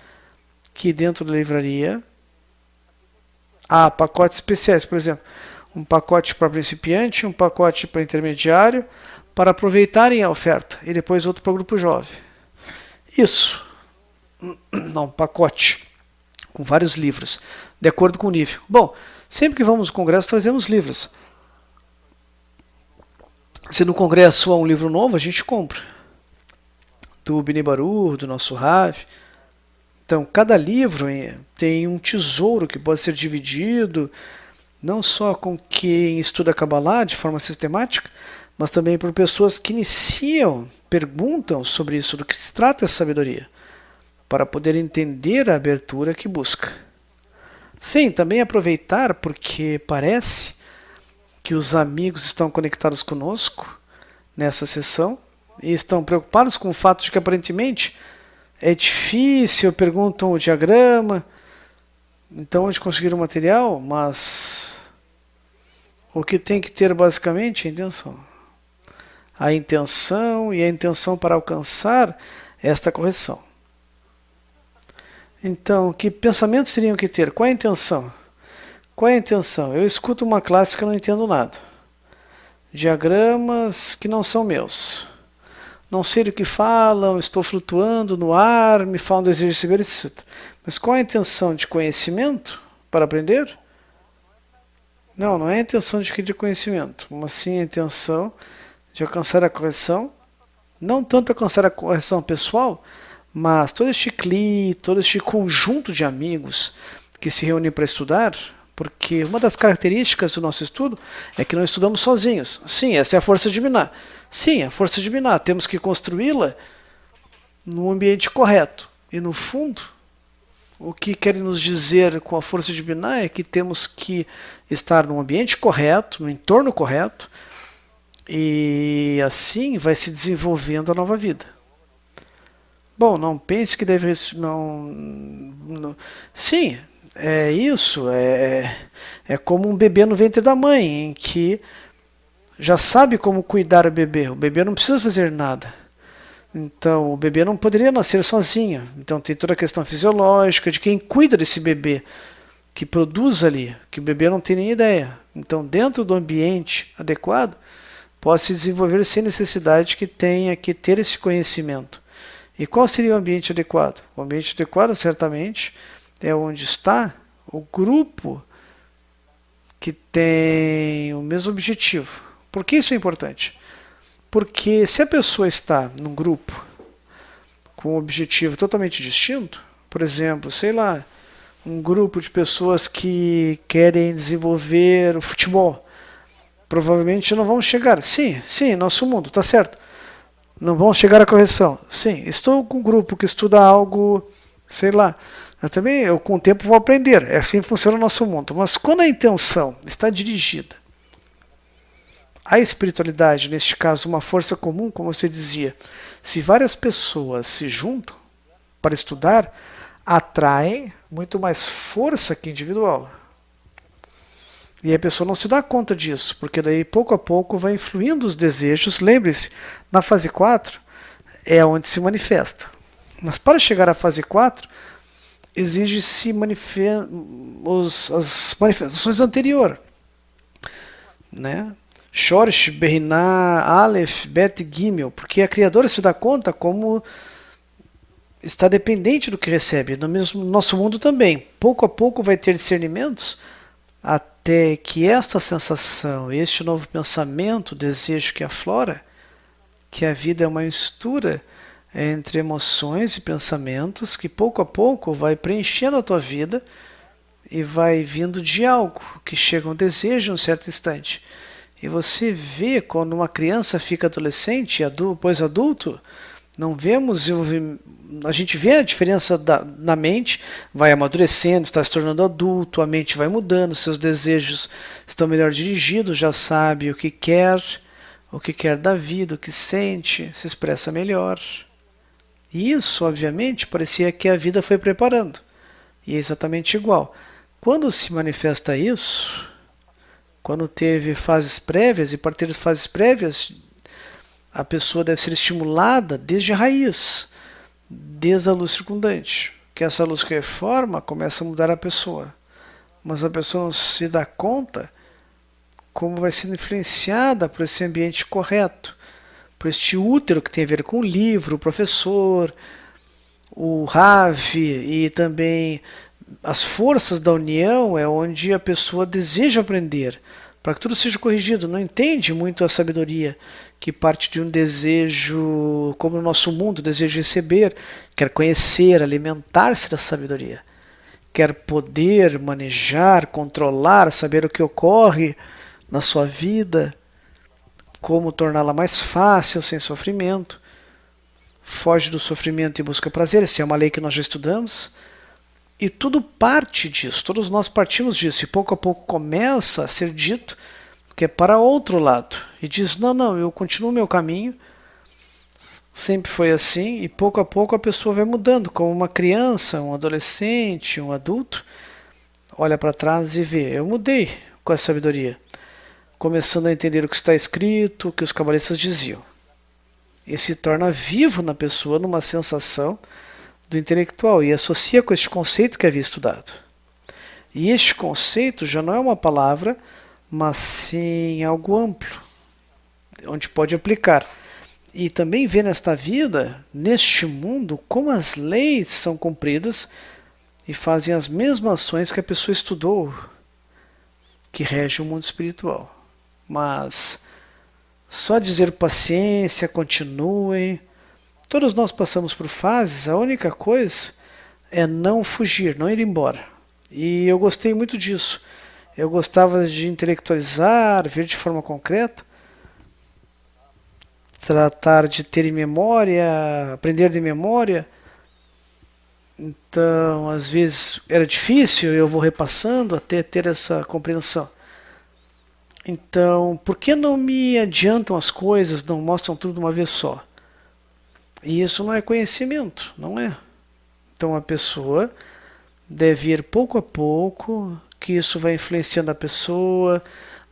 Speaker 1: que dentro da livraria há pacotes especiais, por exemplo, um pacote para principiante, um pacote para intermediário, para aproveitarem a oferta, e depois outro para o grupo jovem. Isso. Não, pacote com vários livros, de acordo com o nível. Bom, sempre que vamos ao congresso, trazemos livros. Se no congresso há um livro novo, a gente compra. Do Bnei Baruch, do nosso Rav. Então, cada livro tem um tesouro que pode ser dividido, não só com quem estuda Kabbalah de forma sistemática, mas também por pessoas que iniciam, perguntam sobre isso, do que se trata essa sabedoria, para poder entender a abertura que busca. Sim, também aproveitar, porque parece que os amigos estão conectados conosco nessa sessão e estão preocupados com o fato de que aparentemente é difícil, perguntam o diagrama, então onde conseguir o material, mas o que tem que ter basicamente é a intenção. A intenção e a intenção para alcançar esta correção. Então, que pensamentos teriam que ter? Qual é a intenção? Qual é a intenção? Eu escuto uma classe que eu não entendo nada. Diagramas que não são meus. Não sei do que falam, estou flutuando no ar, me falam desejo de saber, etc. Mas qual é a intenção de conhecimento para aprender? Não, não é a intenção de adquirir conhecimento, mas sim a intenção de alcançar a correção. Não tanto alcançar a correção pessoal, mas todo este CLI, todo este conjunto de amigos que se reúnem para estudar, porque uma das características do nosso estudo é que não estudamos sozinhos. Sim, essa é a força de Binah. Sim, a força de Binah. Temos que construí-la no ambiente correto. E no fundo, o que querem nos dizer com a força de Binah é que temos que estar no ambiente correto, no entorno correto, e assim vai se desenvolvendo a nova vida. Bom, não pense que deve... Sim, é isso. É como um bebê no ventre da mãe, em que já sabe como cuidar do bebê. O bebê não precisa fazer nada. Então, o bebê não poderia nascer sozinho. Então, tem toda a questão fisiológica de quem cuida desse bebê, que produz ali, que o bebê não tem nem ideia. Então, dentro do ambiente adequado, pode se desenvolver sem necessidade que tenha que ter esse conhecimento. E qual seria o ambiente adequado? O ambiente adequado, certamente, é onde está o grupo que tem o mesmo objetivo. Por que isso é importante? Porque se a pessoa está num grupo com um objetivo totalmente distinto, por exemplo, sei lá, um grupo de pessoas que querem desenvolver o futebol, provavelmente não vão chegar. Sim, nosso mundo, tá certo. Não vão chegar à correção. Sim, estou com um grupo que estuda algo, sei lá. Eu com o tempo vou aprender. É assim que funciona o nosso mundo. Mas quando a intenção está dirigida A espiritualidade, neste caso, uma força comum, como você dizia, se várias pessoas se juntam para estudar, atraem muito mais força que individual. E a pessoa não se dá conta disso, porque daí pouco a pouco vai influindo os desejos. Lembre-se, na fase 4 é onde se manifesta. Mas para chegar à fase 4, exige-se as manifestações anteriores. Né? Shorsh, Berinah, Aleph, Bet, Gimel, porque a criadora se dá conta como está dependente do que recebe. No nosso mundo também. Pouco a pouco vai ter discernimentos até que esta sensação, este novo pensamento, desejo que aflora, que a vida é uma mistura entre emoções e pensamentos que pouco a pouco vai preenchendo a tua vida e vai vindo de algo que chega um desejo em um certo instante. E você vê quando uma criança fica adolescente e depois adulto, não vemos, a gente vê a diferença na mente, vai amadurecendo, está se tornando adulto, a mente vai mudando, seus desejos estão melhor dirigidos, já sabe o que quer da vida, o que sente, se expressa melhor. E isso, obviamente, parecia que a vida foi preparando. E é exatamente igual. Quando se manifesta isso, quando teve fases prévias, e para ter fases prévias, a pessoa deve ser estimulada desde a raiz, desde a luz circundante. Que essa luz que reforma começa a mudar a pessoa. Mas a pessoa não se dá conta como vai sendo influenciada por esse ambiente correto, por este útero que tem a ver com o livro, o professor, o Rav e também as forças da união é onde a pessoa deseja aprender, para que tudo seja corrigido. Não entende muito a sabedoria, que parte de um desejo, como no nosso mundo, desejo receber, quer conhecer, alimentar-se da sabedoria, quer poder manejar, controlar, saber o que ocorre na sua vida, como torná-la mais fácil, sem sofrimento. Foge do sofrimento e busca prazer. Essa é uma lei que nós já estudamos. E tudo parte disso, todos nós partimos disso. E pouco a pouco começa a ser dito que é para outro lado. E diz, não, eu continuo meu caminho. Sempre foi assim. E pouco a pouco a pessoa vai mudando. Como uma criança, um adolescente, um adulto. Olha para trás e vê, eu mudei com a sabedoria. Começando a entender o que está escrito, o que os cabalistas diziam. E se torna vivo na pessoa numa sensação do intelectual e associa com este conceito que havia estudado. E este conceito já não é uma palavra, mas sim algo amplo, onde pode aplicar. E também vê nesta vida, neste mundo, como as leis são cumpridas e fazem as mesmas ações que a pessoa estudou, que rege o mundo espiritual. Mas só dizer paciência, continuem. Todos nós passamos por fases, a única coisa é não fugir, não ir embora. E eu gostei muito disso. Eu gostava de intelectualizar, ver de forma concreta, tratar de ter em memória, aprender de memória. Então, às vezes era difícil, eu vou repassando até ter essa compreensão. Então, por que não me adiantam as coisas, não mostram tudo de uma vez só? E isso não é conhecimento, não é? Então a pessoa deve ir pouco a pouco, que isso vai influenciando a pessoa,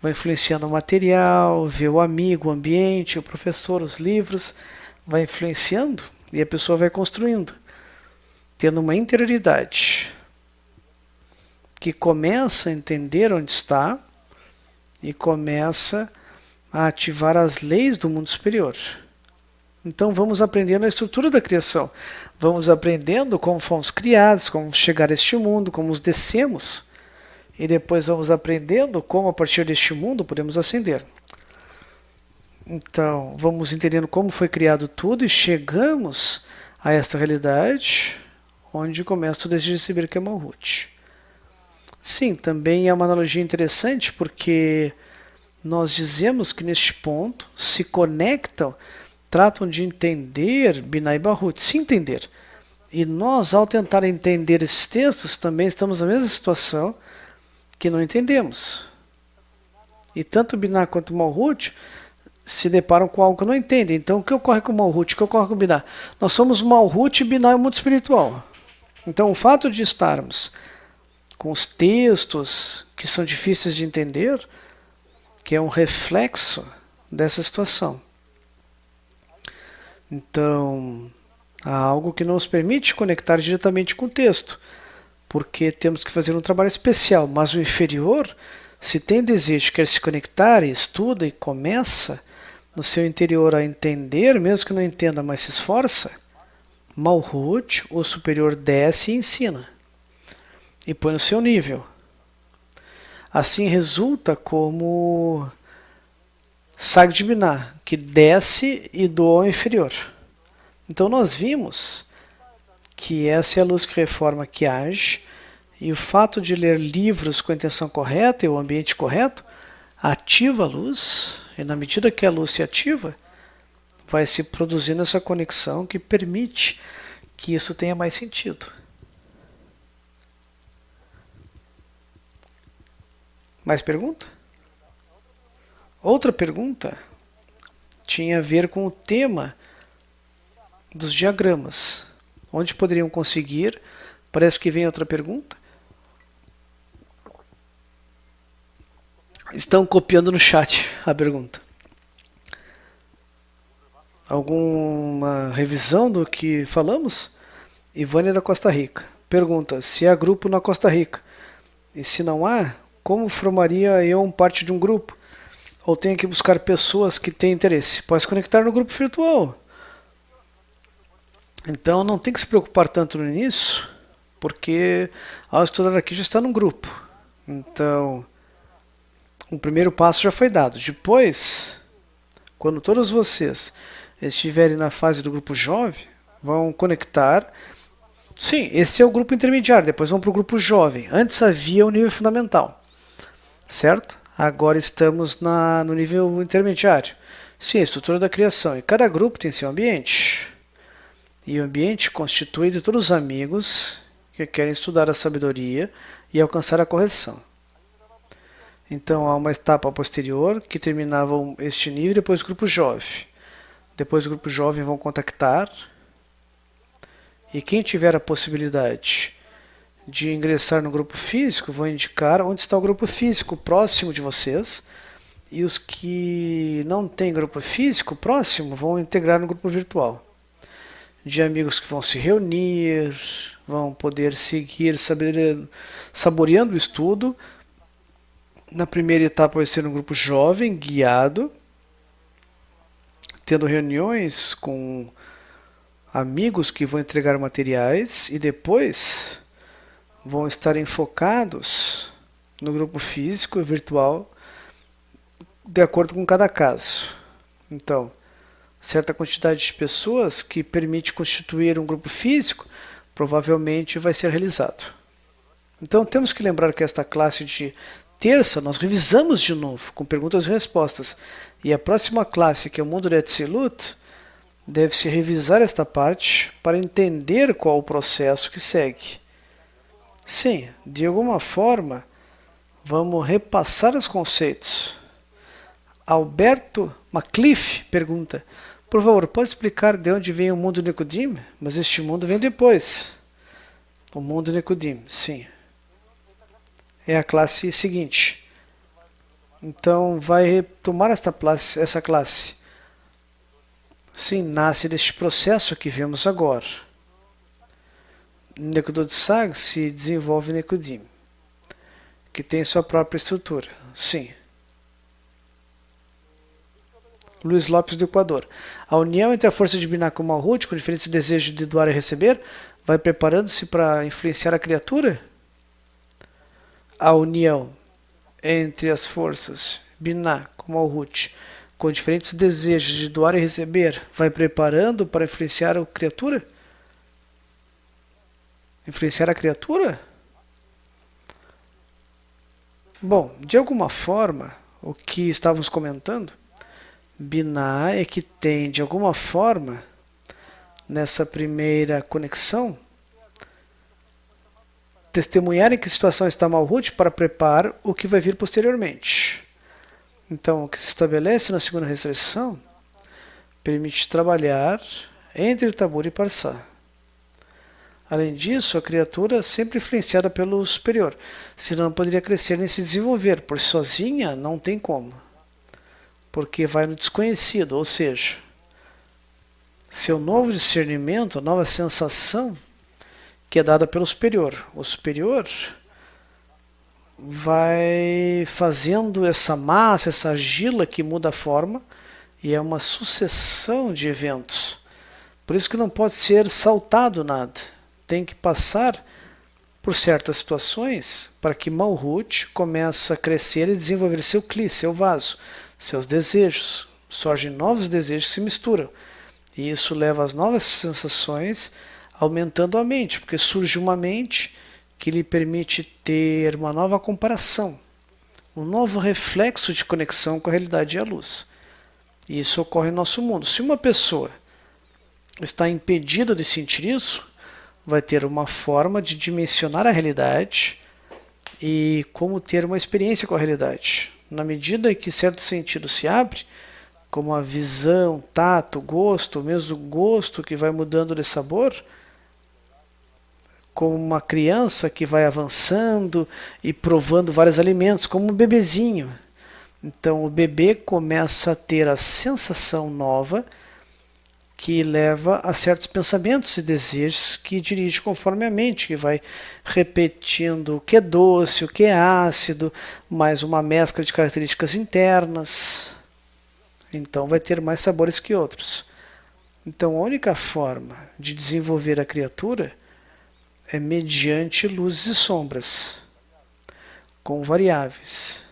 Speaker 1: vai influenciando o material, ver o amigo, o ambiente, o professor, os livros, vai influenciando e a pessoa vai construindo, tendo uma interioridade que começa a entender onde está e começa a ativar as leis do mundo superior. Então vamos aprendendo a estrutura da criação. Vamos aprendendo como fomos criados, como chegar a este mundo, como os descemos. E depois vamos aprendendo como a partir deste mundo podemos ascender. Então vamos entendendo como foi criado tudo e chegamos a esta realidade onde começa o desejo de receber que é Malhut. Sim, também é uma analogia interessante porque nós dizemos que neste ponto se conectam, tratam de entender Binah e Malhut, se entender. E nós, ao tentar entender esses textos, também estamos na mesma situação que não entendemos. E tanto Binah quanto Malhut se deparam com algo que não entendem. Então, o que ocorre com Malhut? O que ocorre com Binah? Nós somos Malhut e Binah é o mundo espiritual. Então, o fato de estarmos com os textos que são difíceis de entender, que é um reflexo dessa situação. Então, há algo que não nos permite conectar diretamente com o texto, porque temos que fazer um trabalho especial, mas o inferior, se tem desejo, quer se conectar, e estuda e começa no seu interior a entender, mesmo que não entenda, mas se esforça, Malhut, o superior, desce e ensina, e põe no seu nível. Assim resulta como Sag de Binah, que desce e doa ao inferior. Então nós vimos que essa é a luz que reforma, que age, e o fato de ler livros com a intenção correta e o ambiente correto ativa a luz, e na medida que a luz se ativa, vai se produzindo essa conexão que permite que isso tenha mais sentido. Mais pergunta? Outra pergunta tinha a ver com o tema dos diagramas. Onde poderiam conseguir? Parece que vem outra pergunta. Estão copiando no chat a pergunta. Alguma revisão do que falamos? Ivânia da Costa Rica. Pergunta se há grupo na Costa Rica. E se não há, como formaria eu parte de um grupo? Ou tenho que buscar pessoas que têm interesse? Pode se conectar no grupo virtual. Então não tem que se preocupar tanto no início, porque ao estudar aqui já está num grupo. Então, o primeiro passo já foi dado. Depois, quando todos vocês estiverem na fase do grupo jovem, vão conectar. Sim, esse é o grupo intermediário, depois vão para o grupo jovem. Antes havia o nível fundamental, certo? Agora estamos no nível intermediário. Sim, a estrutura da criação. E cada grupo tem seu ambiente. E o ambiente constitui de todos os amigos que querem estudar a sabedoria e alcançar a correção. Então há uma etapa posterior que terminava este nível, depois o grupo jovem. Depois do grupo jovem vão contactar. E quem tiver a possibilidade de ingressar no grupo físico, vão indicar onde está o grupo físico próximo de vocês. E os que não têm grupo físico próximo vão integrar no grupo virtual. De amigos que vão se reunir, vão poder seguir saboreando o estudo. Na primeira etapa vai ser um grupo jovem, guiado, tendo reuniões com amigos que vão entregar materiais e depois vão estar enfocados no grupo físico e virtual de acordo com cada caso. Então, certa quantidade de pessoas que permite constituir um grupo físico provavelmente vai ser realizado. Então temos que lembrar que esta classe de terça nós revisamos de novo com perguntas e respostas, e a próxima classe, que é o mundo de Atzilut, deve-se revisar esta parte para entender qual o processo que segue. Sim, de alguma forma vamos repassar os conceitos. Alberto Macliffe pergunta: por favor, pode explicar de onde vem o mundo Necodim? Mas este mundo vem depois. O mundo Necodim, sim. É a classe seguinte. Então, vai retomar essa classe. Sim, nasce deste processo que vemos agora. Nekudot Sag se desenvolve Necodim, que tem sua própria estrutura. Sim. Luiz Lopes do Equador. A união entre a força de Binah com Malhut, com diferentes desejos de doar e receber, vai preparando-se para influenciar a criatura? A união entre as forças Binah com Malhut, com diferentes desejos de doar e receber, vai preparando para influenciar a criatura? Influenciar a criatura? Bom, de alguma forma, o que estávamos comentando, Binah é que tem, de alguma forma, nessa primeira conexão, testemunhar em que situação está Malhut para preparar o que vai vir posteriormente. Então, o que se estabelece na segunda restrição permite trabalhar entre Tabur e Parsá. Além disso, a criatura é sempre influenciada pelo superior, senão não poderia crescer nem se desenvolver. Por si sozinha, não tem como, porque vai no desconhecido, ou seja, seu novo discernimento, a nova sensação que é dada pelo superior. O superior vai fazendo essa massa, essa argila que muda a forma, e é uma sucessão de eventos. Por isso que não pode ser saltado nada. Tem que passar por certas situações para que Malhut comece a crescer e desenvolver seu Kli, seu vaso, seus desejos. Surgem novos desejos que se misturam. E isso leva às novas sensações, aumentando a mente, porque surge uma mente que lhe permite ter uma nova comparação, um novo reflexo de conexão com a realidade e a luz. E isso ocorre no nosso mundo. Se uma pessoa está impedida de sentir isso, vai ter uma forma de dimensionar a realidade e como ter uma experiência com a realidade. Na medida que certo sentido se abre, como a visão, tato, gosto, o mesmo gosto que vai mudando de sabor, como uma criança que vai avançando e provando vários alimentos, como um bebezinho. Então o bebê começa a ter a sensação nova que leva a certos pensamentos e desejos que dirige conforme a mente, que vai repetindo o que é doce, o que é ácido, mais uma mescla de características internas. Então vai ter mais sabores que outros. Então a única forma de desenvolver a criatura é mediante luzes e sombras, com variáveis.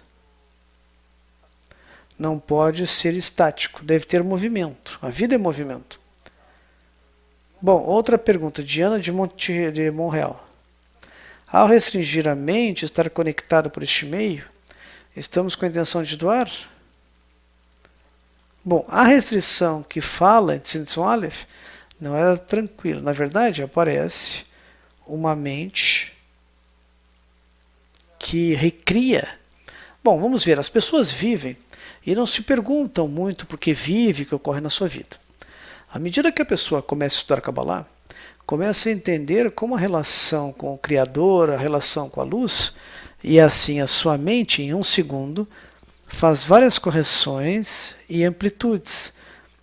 Speaker 1: Não pode ser estático, deve ter movimento. A vida é movimento. Bom, outra pergunta, Diana de Montreal. Ao restringir a mente, estar conectada por este meio, estamos com a intenção de doar? Bom, a restrição que fala em Tzimtzum Aleph não era tranquila. Na verdade, aparece uma mente que recria. Bom, vamos ver, as pessoas vivem e não se perguntam muito por que vive, o que ocorre na sua vida. À medida que a pessoa começa a estudar Kabbalah, começa a entender como a relação com o Criador, a relação com a luz, e assim a sua mente, em um segundo, faz várias correções e amplitudes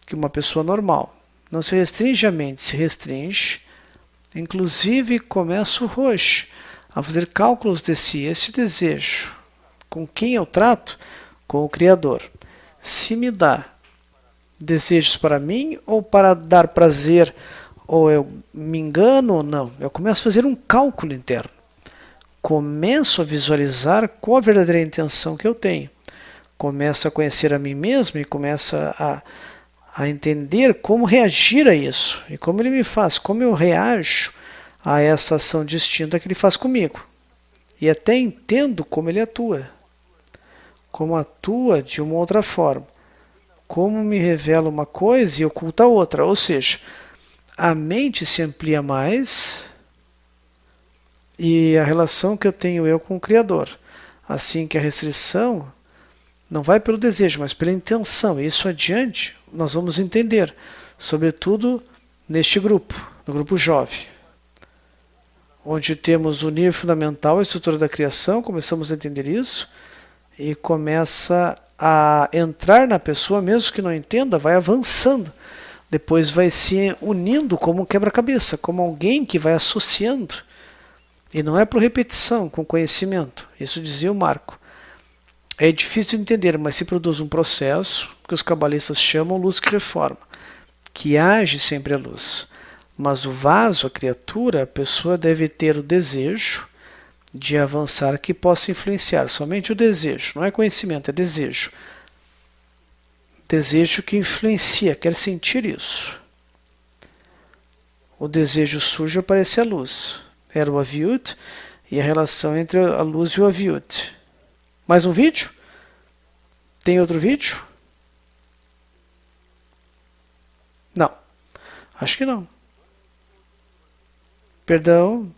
Speaker 1: que uma pessoa normal. Não se restringe a mente, se restringe. Inclusive começa o Rosh a fazer cálculos de si, esse desejo. Com quem eu trato? Com o Criador. Se me dá desejos para mim ou para dar prazer, ou eu me engano ou não. Eu começo a fazer um cálculo interno. Começo a visualizar qual a verdadeira intenção que eu tenho. Começo a conhecer a mim mesmo e começo a entender como reagir a isso. E como ele me faz, como eu reajo a essa ação distinta que ele faz comigo. E até entendo como ele atua. Como atua de uma outra forma. Como me revela uma coisa e oculta outra. Ou seja, a mente se amplia mais e a relação que eu tenho eu com o Criador. Assim que a restrição não vai pelo desejo, mas pela intenção. E isso adiante nós vamos entender, sobretudo neste grupo, no grupo jovem, onde temos o nível fundamental, a estrutura da criação, começamos a entender isso, e começa a entrar na pessoa, mesmo que não entenda, vai avançando. Depois vai se unindo como um quebra-cabeça, como alguém que vai associando. E não é por repetição, com conhecimento. Isso dizia o Marco. É difícil de entender, mas se produz um processo que os cabalistas chamam luz que reforma, que age sempre a luz. Mas o vaso, a criatura, a pessoa deve ter o desejo de avançar que possa influenciar. Somente o desejo, não é conhecimento, é desejo. Desejo que influencia, quer sentir isso. O desejo surge e aparece a luz. Era o aviut e a relação entre a luz e o aviut. Mais um vídeo? Tem outro vídeo? Não. Acho que não. Perdão.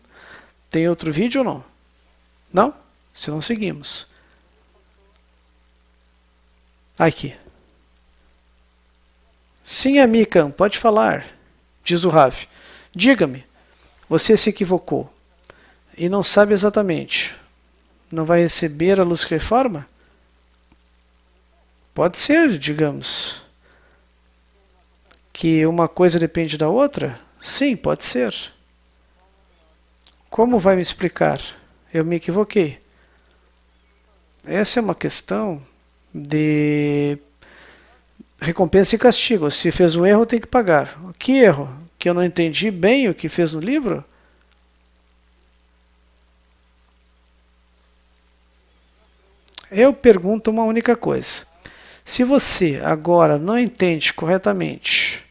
Speaker 1: Tem outro vídeo ou não? Não? Se não seguimos. Aqui. Sim, Amikam, pode falar, diz o Rav. Diga-me, você se equivocou e não sabe exatamente. Não vai receber a luz que reforma? Pode ser, digamos, que uma coisa depende da outra? Sim, pode ser. Como vai me explicar? Eu me equivoquei. Essa é uma questão de recompensa e castigo. Se fez um erro, tem que pagar. Que erro? Que eu não entendi bem o que fez no livro? Eu pergunto uma única coisa. Se você agora não entende corretamente,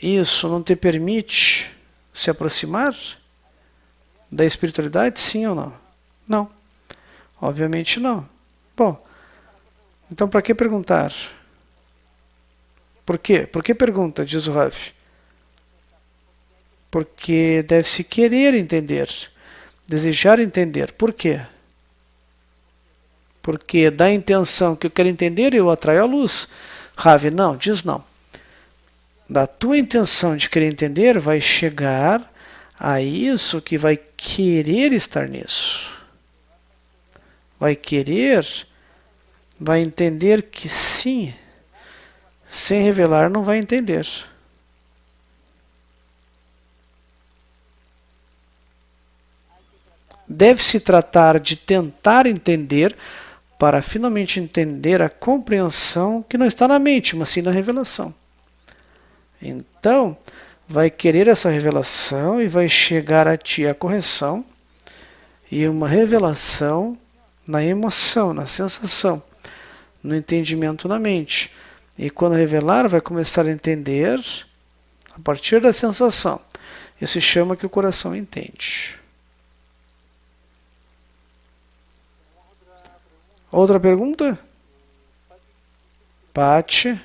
Speaker 1: isso não te permite se aproximar da espiritualidade, sim ou não? Não. Obviamente não. Bom, então para que perguntar? Por quê? Por que pergunta, diz o Rav? Porque deve-se querer entender, desejar entender. Por quê? Porque da intenção que eu quero entender, eu atraio a luz. Rav, não, diz não. Da tua intenção de querer entender, vai chegar a isso que vai querer estar nisso. Vai querer, vai entender que sim, sem revelar não vai entender. Deve-se tratar de tentar entender para finalmente entender a compreensão que não está na mente, mas sim na revelação. Então, vai querer essa revelação e vai chegar a ti a correção e uma revelação na emoção, na sensação, no entendimento na mente. E quando revelar, vai começar a entender a partir da sensação. Isso se chama que o coração entende. Outra pergunta? Pati.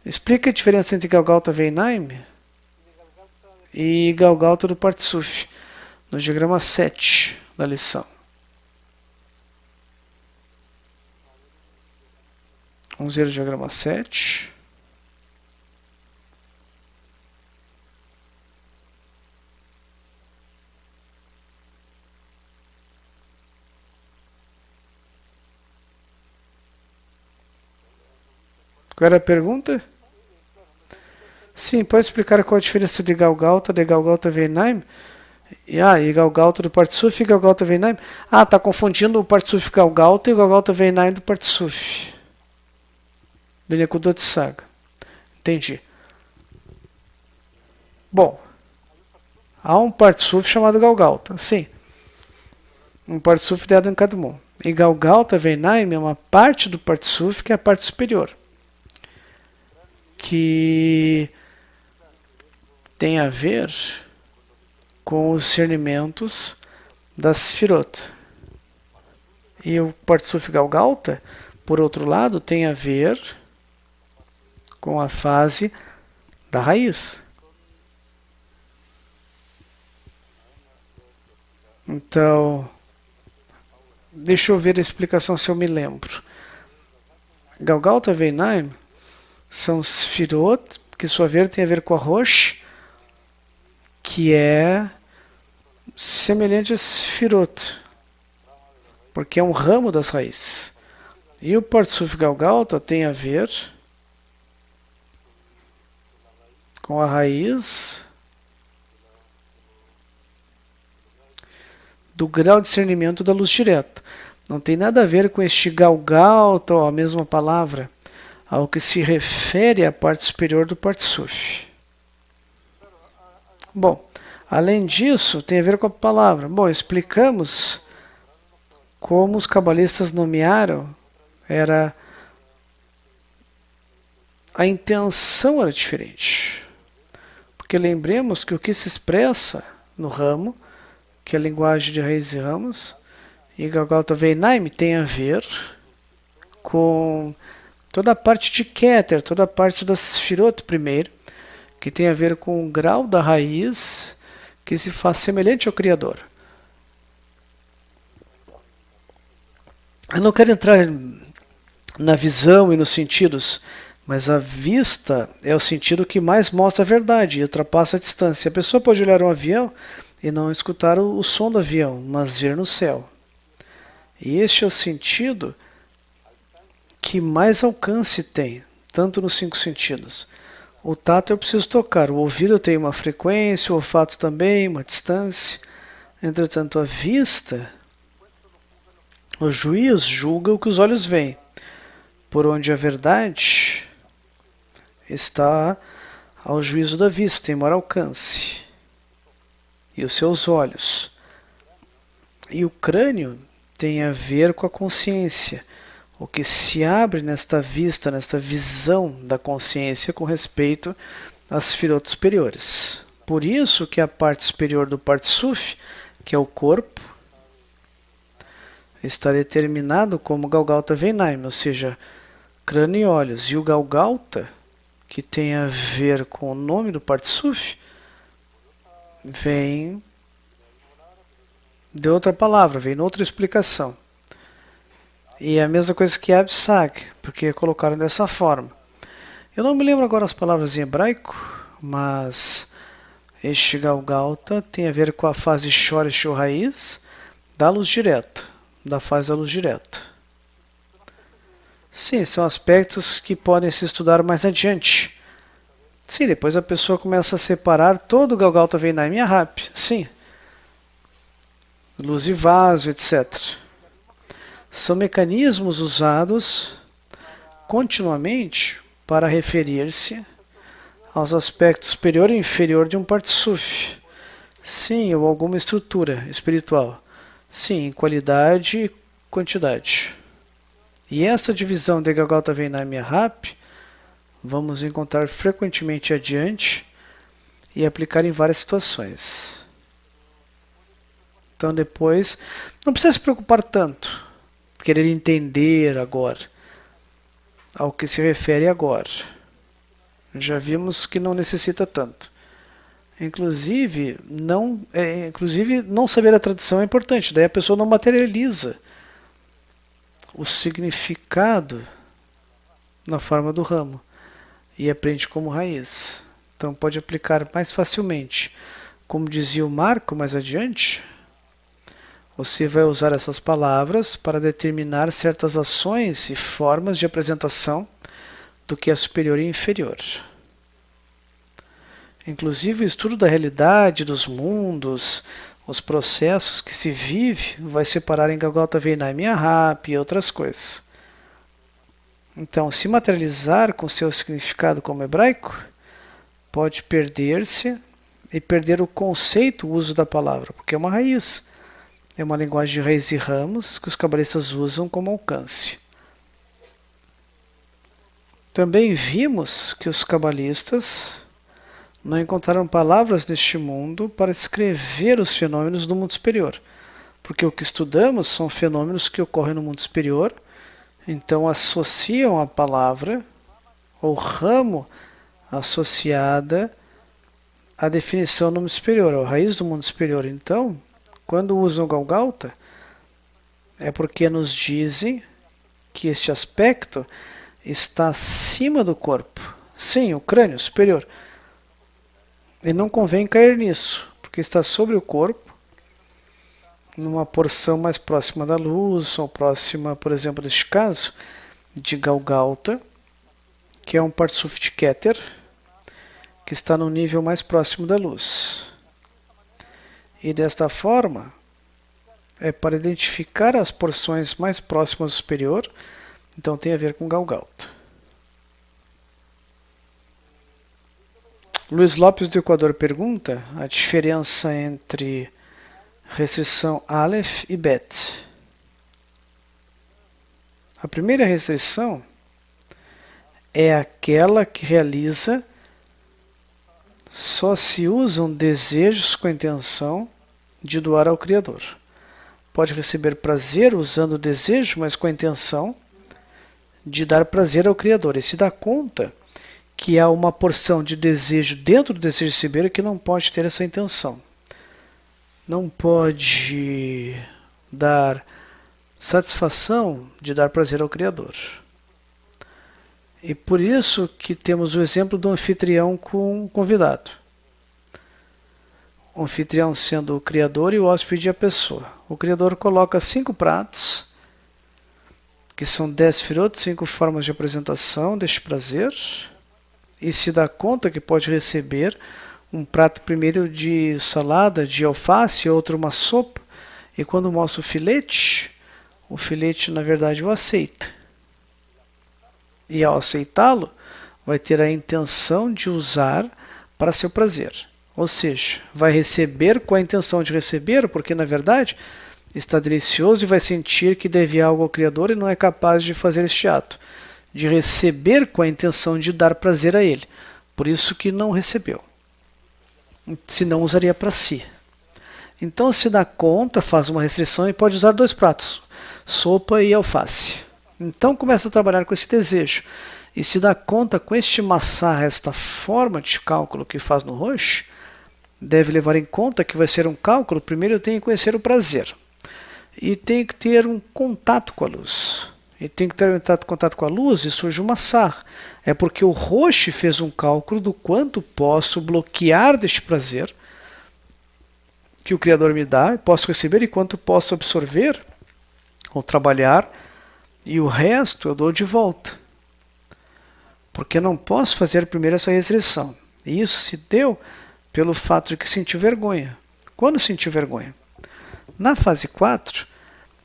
Speaker 1: Explica a diferença entre Galgalta Veinaim e Galgalta do Partsuf, no diagrama 7 da lição. Vamos ver o diagrama 7. Qual era a pergunta? Sim, pode explicar qual a diferença de Galgalta Veinaim? E Galgalta do Partsuf e Galgalta Veinaim? Ah, tá confundindo o Partsuf Galgalta e o Galgalta Veinaim do Partsuf. Do Nekudot Saga. Entendi. Bom, há um Partsuf chamado Galgalta, sim. Um Partsuf dado em cada um. E Galgalta Veinaim é uma parte do Partsuf que é a parte superior, que tem a ver com os discernimentos das Sfirot. E o Partsuf Galgalta, por outro lado, tem a ver com a fase da raiz. Então, deixa eu ver a explicação se eu me lembro. Galgalta Veinaim são Sfirot, que sua ver tem a ver com a Rosh, que é semelhante a Sfirot, porque é um ramo das raízes. E o Partsuf Galgalta tem a ver com a raiz do grau de discernimento da luz direta. Não tem nada a ver com este Galgalta, a mesma palavra, ao que se refere à parte superior do Partsuf. Bom, além disso, tem a ver com a palavra. Bom, explicamos como os cabalistas nomearam, a intenção era diferente. Porque lembremos que o que se expressa no ramo, que é a linguagem de raízes e ramos, e Galgalta Veinaim tem a ver com toda a parte de Keter, toda a parte da Sfirot primeiro, que tem a ver com o grau da raiz que se faz semelhante ao Criador. Eu não quero entrar na visão e nos sentidos, mas a vista é o sentido que mais mostra a verdade e ultrapassa a distância. A pessoa pode olhar um avião e não escutar o som do avião, mas ver no céu. E este é o sentido que mais alcance tem, tanto nos 5 sentidos. O tato eu preciso tocar, o ouvido tem uma frequência, o olfato também, uma distância. Entretanto, a vista, o juiz julga o que os olhos veem, por onde a verdade está ao juízo da vista, tem maior alcance. E os seus olhos. E o crânio tem a ver com a consciência, o que se abre nesta vista, nesta visão da consciência com respeito às filotas superiores. Por isso que a parte superior do Partsuf, que é o corpo, está determinado como Galgalta Veinaim, ou seja, crânio e olhos. E o Galgalta, que tem a ver com o nome do Partsuf, vem de outra palavra, vem de outra explicação. E é a mesma coisa que Absag, porque colocaram dessa forma. Eu não me lembro agora as palavras em hebraico, mas este Galgalta tem a ver com a fase Shoresh ou raiz da luz direta, da fase da luz direta. Sim, são aspectos que podem se estudar mais adiante. Sim, depois a pessoa começa a separar todo o Galgalta Veinaim e Ahab. Sim. Luz e vaso, etc. São mecanismos usados continuamente para referir-se aos aspectos superior e inferior de um Partsuf. Sim, ou alguma estrutura espiritual. Sim, em qualidade e quantidade. E essa divisão de Galgalta Veinaim e Ahab vamos encontrar frequentemente adiante e aplicar em várias situações. Então depois, não precisa se preocupar tanto, querer entender agora, ao que se refere agora. Já vimos que não necessita tanto. Inclusive, não saber a tradição é importante, daí a pessoa não materializa o significado na forma do ramo e aprende como raiz. Então pode aplicar mais facilmente. Como dizia o Marco mais adiante, você vai usar essas palavras para determinar certas ações e formas de apresentação do que é superior e inferior. Inclusive o estudo da realidade, dos mundos, os processos que se vive, vai separar em Galgalta Veinaim e Ahab e outras coisas. Então, se materializar com seu significado como hebraico, pode perder-se e perder o conceito, o uso da palavra, porque é uma raiz. É uma linguagem de raiz e ramos que os cabalistas usam como alcance. Também vimos que os cabalistas não encontraram palavras neste mundo para descrever os fenômenos do mundo superior, porque o que estudamos são fenômenos que ocorrem no mundo superior, então associam a palavra ou ramo associada à definição do mundo superior, à raiz do mundo superior. Então, quando usam Galgalta, é porque nos dizem que este aspecto está acima do corpo. Sim, o crânio superior. E não convém cair nisso, porque está sobre o corpo, numa porção mais próxima da luz, ou próxima, por exemplo, neste caso, de Galgalta, que é um Partsuf de Keter, que está no nível mais próximo da luz. E desta forma, é para identificar as porções mais próximas do superior, então tem a ver com Galgalta. Luiz Lopes do Equador pergunta a diferença entre restrição Aleph e Bet. A primeira restrição é aquela que realiza só se usam desejos com a intenção de doar ao Criador. Pode receber prazer usando o desejo, mas com a intenção de dar prazer ao Criador. E se dá conta que há uma porção de desejo dentro do desejo de receber que não pode ter essa intenção. Não pode dar satisfação de dar prazer ao Criador. E por isso que temos o exemplo do anfitrião com o convidado. O anfitrião sendo o criador e o hóspede a pessoa. O criador coloca 5 pratos, que são 10 sefirot, 5 formas de apresentação deste prazer, e se dá conta que pode receber um prato primeiro de salada, de alface, outro uma sopa, e quando mostra o filete na verdade o aceita. E ao aceitá-lo, vai ter a intenção de usar para seu prazer. Ou seja, vai receber com a intenção de receber, porque na verdade está delicioso e vai sentir que deve algo ao Criador e não é capaz de fazer este ato, de receber com a intenção de dar prazer a ele. Por isso que não recebeu. Se não, usaria para si. Então se dá conta, faz uma restrição e pode usar 2 pratos, sopa e alface. Então começa a trabalhar com esse desejo. E se dá conta com este massar, esta forma de cálculo que faz no Rosh, deve levar em conta que vai ser um cálculo, primeiro eu tenho que conhecer o prazer. E tenho que ter um contato com a luz. E tem que ter um contato com a luz e surge o massar. É porque o Rosh fez um cálculo do quanto posso bloquear deste prazer que o Criador me dá, posso receber e quanto posso absorver ou trabalhar, e o resto eu dou de volta. Porque eu não posso fazer primeiro essa restrição. E isso se deu pelo fato de que sentiu vergonha. Quando sentiu vergonha? Na fase 4,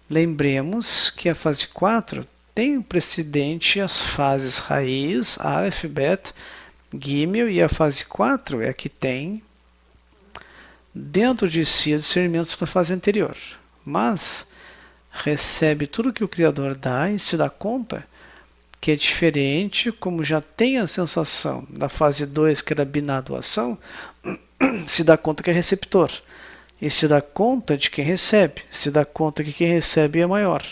Speaker 1: lembremos que a fase 4 tem precedente as fases raiz, Aleph, Bet, Gimel, e a fase 4 é a que tem dentro de si o discernimento da fase anterior. Mas recebe tudo que o Criador dá e se dá conta que é diferente, como já tem a sensação da fase 2, que era Biná, doação, se dá conta que é receptor. E se dá conta de quem recebe, se dá conta que quem recebe é maior.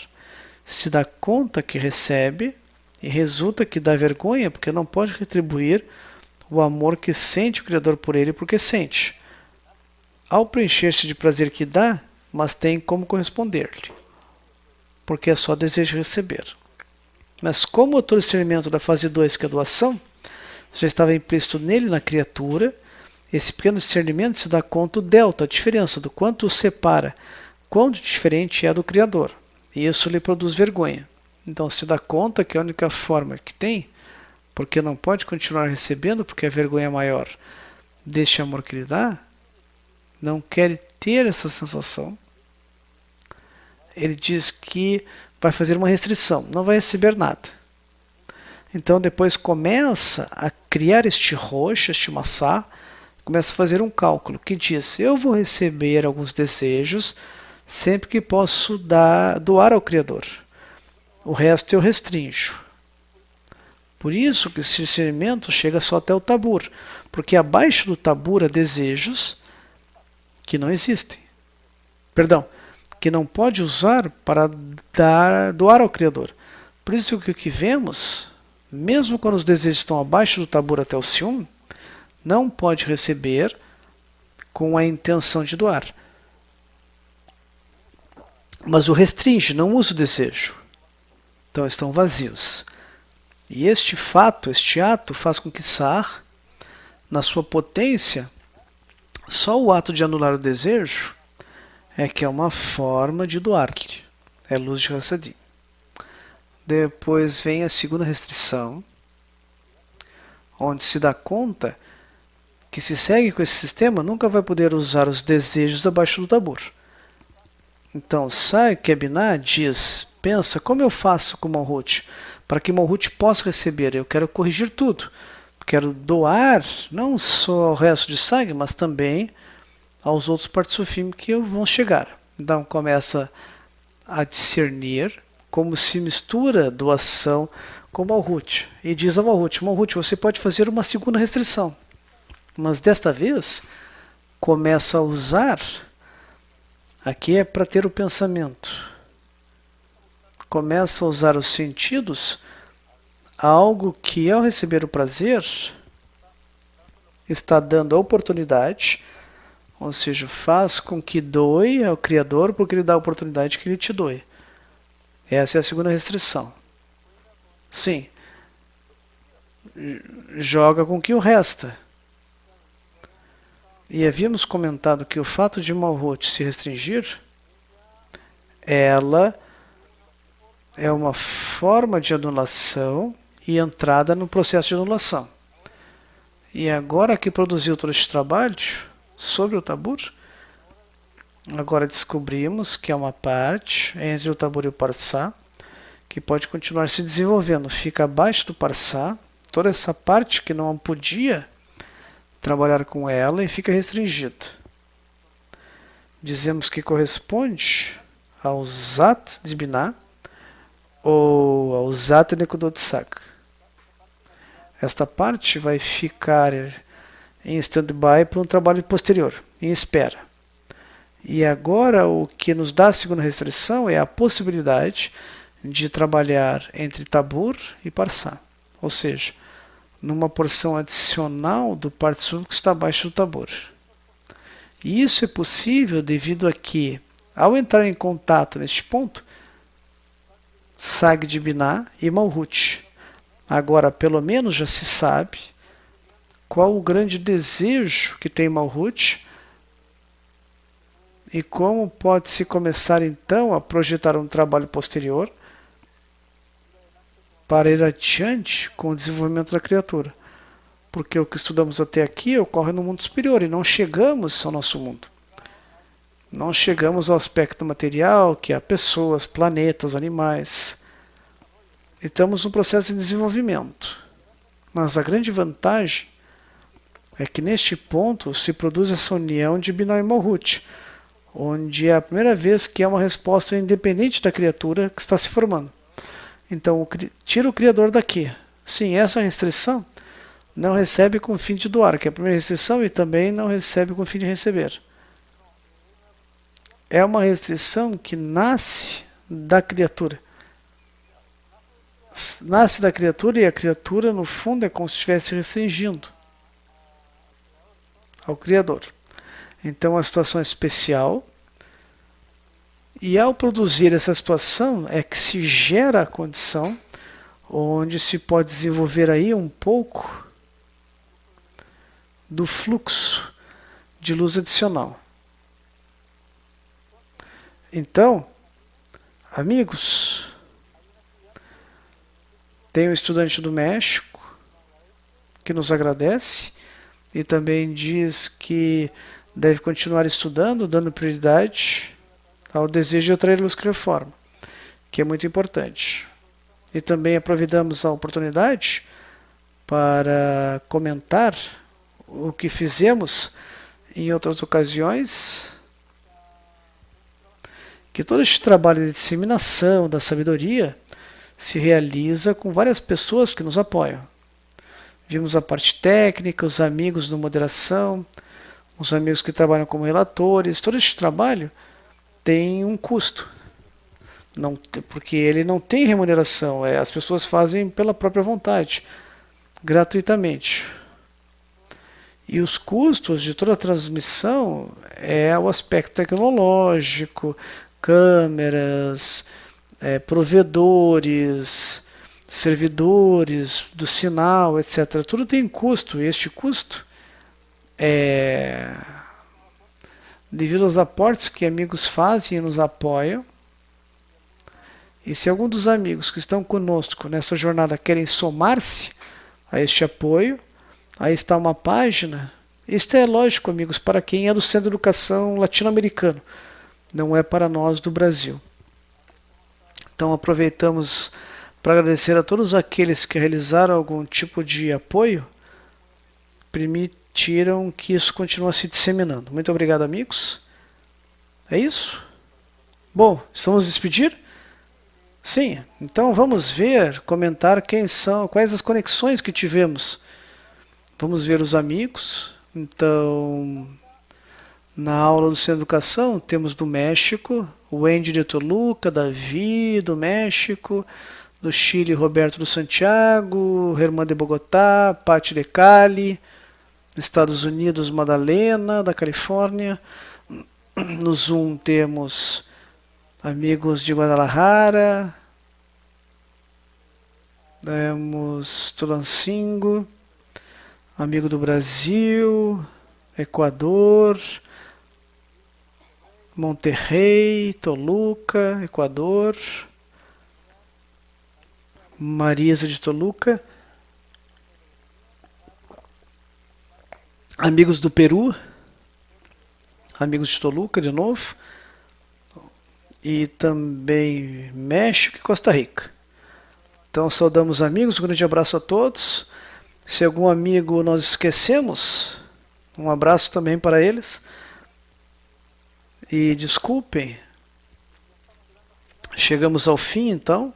Speaker 1: Se dá conta que recebe e resulta que dá vergonha, porque não pode retribuir o amor que sente o Criador por ele, porque sente. Ao preencher-se de prazer que dá, mas tem como corresponder-lhe, porque é só desejo de receber. Mas como o discernimento da fase 2, que é a doação, já estava implícito nele, na criatura, esse pequeno discernimento se dá conta do delta, a diferença, do quanto o separa, quão diferente é do Criador. E isso lhe produz vergonha. Então se dá conta que a única forma que tem, porque não pode continuar recebendo, porque a vergonha é maior deste amor que lhe dá, não quer ter essa sensação. Ele diz que vai fazer uma restrição, não vai receber nada. Então depois começa a criar este roxo, este massá, começa a fazer um cálculo que diz, eu vou receber alguns desejos sempre que posso doar ao Criador. O resto eu restringo. Por isso que esse discernimento chega só até o tabur, porque abaixo do tabur há desejos que não existem. Perdão, que não pode usar para doar ao Criador. Por isso que o que vemos, mesmo quando os desejos estão abaixo do tabur até o ciúme, não pode receber com a intenção de doar. Mas o restringe, não usa o desejo. Então estão vazios. E este fato, este ato, faz com que Sar, na sua potência, só o ato de anular o desejo é que é uma forma de doar-lhe. É luz de Hassadim. Depois vem a segunda restrição, onde se dá conta que se segue com esse sistema nunca vai poder usar os desejos abaixo do tabur. Então, Sai Kebiná diz, pensa, como eu faço com Malhut? Para que Malhut possa receber, eu quero corrigir tudo. Quero doar não só ao resto de Sag, mas também aos outros partsufim que vão chegar. Então começa a discernir como se mistura doação com Malhut. E diz a Malhut, Malhut, você pode fazer uma segunda restrição. Mas desta vez começa a usar, aqui é para ter o pensamento, começa a usar os sentidos, algo que ao receber o prazer está dando a oportunidade, ou seja, faz com que doe ao Criador porque ele dá a oportunidade que ele te doe. Essa é a segunda restrição. Sim, joga com o que o resta. E havíamos comentado que o fato de Malhut se restringir, ela é uma forma de anulação e entrada no processo de anulação. E agora que produziu todo este trabalho sobre o Tabur, agora descobrimos que é uma parte entre o Tabur e o Parsá, que pode continuar se desenvolvendo. Fica abaixo do Parsá, toda essa parte que não podia trabalhar com ela e fica restringido. Dizemos que corresponde ao Zat de Binah ou ao Zat Nekudotsak. Esta parte vai ficar em stand-by para um trabalho posterior, em espera. E agora o que nos dá a segunda restrição é a possibilidade de trabalhar entre Tabur e Parsá, ou seja, numa porção adicional do Partsub que está abaixo do Tabur. E isso é possível devido a que, ao entrar em contato neste ponto, Sag de Binah e Malhut. Agora, pelo menos já se sabe qual o grande desejo que tem Malhut e como pode-se começar então a projetar um trabalho posterior para ir adiante com o desenvolvimento da criatura. Porque o que estudamos até aqui ocorre no mundo superior e não chegamos ao nosso mundo. Não chegamos ao aspecto material, que é pessoas, planetas, animais. Estamos no processo de desenvolvimento. Mas a grande vantagem é que neste ponto se produz essa união de Binah e Malhut, onde é a primeira vez que é uma resposta independente da criatura que está se formando. Então, tira o Criador daqui. Sim, essa restrição não recebe com o fim de doar, que é a primeira restrição, e também não recebe com o fim de receber. É uma restrição que nasce da criatura. Nasce da criatura e a criatura, no fundo, é como se estivesse restringindo ao Criador. Então, a situação é especial. E ao produzir essa situação é que se gera a condição onde se pode desenvolver aí um pouco do fluxo de luz adicional. Então, amigos, tem um estudante do México que nos agradece e também diz que deve continuar estudando, dando prioridade ao desejo de atrair luz que reforma, que é muito importante. E também aproveitamos a oportunidade para comentar o que fizemos em outras ocasiões, que todo este trabalho de disseminação da sabedoria se realiza com várias pessoas que nos apoiam. Vimos a parte técnica, os amigos de moderação, os amigos que trabalham como relatores. Todo este trabalho tem um custo, não, porque ele não tem remuneração, as pessoas fazem pela própria vontade, gratuitamente. E os custos de toda a transmissão é o aspecto tecnológico, câmeras, provedores, servidores do sinal, etc. Tudo tem custo, e este custo é devido aos aportes que amigos fazem e nos apoiam. E se algum dos amigos que estão conosco nessa jornada querem somar-se a este apoio, aí está uma página. Isto é lógico, amigos, para quem é do Centro de Educação Latino-Americano, não é para nós do Brasil. Então aproveitamos para agradecer a todos aqueles que realizaram algum tipo de apoio, permitiram que isso continue se disseminando. Muito obrigado, amigos. É isso? Bom, estamos nos despedir? Sim, então vamos ver, comentar quais as conexões que tivemos. Vamos ver os amigos. Então, na aula do Centro de Educação, temos do México, o Andy de Toluca, Davi do México, do Chile, Roberto do Santiago, Herman de Bogotá, Pati de Cali, Estados Unidos, Madalena, da Califórnia. No Zoom temos amigos de Guadalajara, Temos Tulancingo, amigo do Brasil, Equador, Monterrey, Toluca, Equador, Marisa de Toluca, amigos do Peru, amigos de Toluca de novo, e também México e Costa Rica. Então saudamos amigos, um grande abraço a todos. Se algum amigo nós esquecemos, um abraço também para eles. E desculpem, chegamos ao fim então.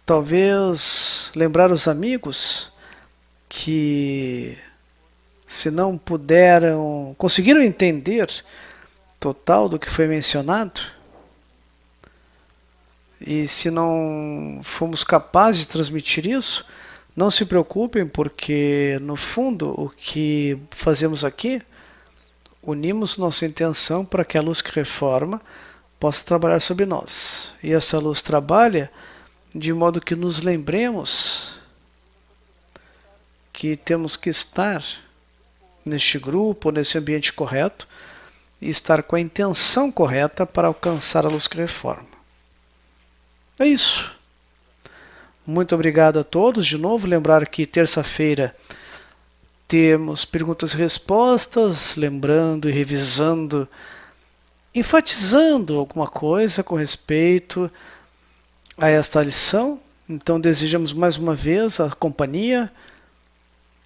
Speaker 1: Talvez lembrar os amigos que, se não puderam, conseguiram entender total do que foi mencionado, e se não fomos capazes de transmitir isso, não se preocupem, porque no fundo o que fazemos aqui, unimos nossa intenção para que a luz que reforma possa trabalhar sobre nós. E essa luz trabalha de modo que nos lembremos que temos que estar neste grupo, nesse ambiente correto, e estar com a intenção correta para alcançar a luz que reforma. É isso. Muito obrigado a todos. De novo, lembrar que terça-feira temos perguntas e respostas, lembrando e revisando, enfatizando alguma coisa com respeito a esta lição. Então desejamos mais uma vez a companhia.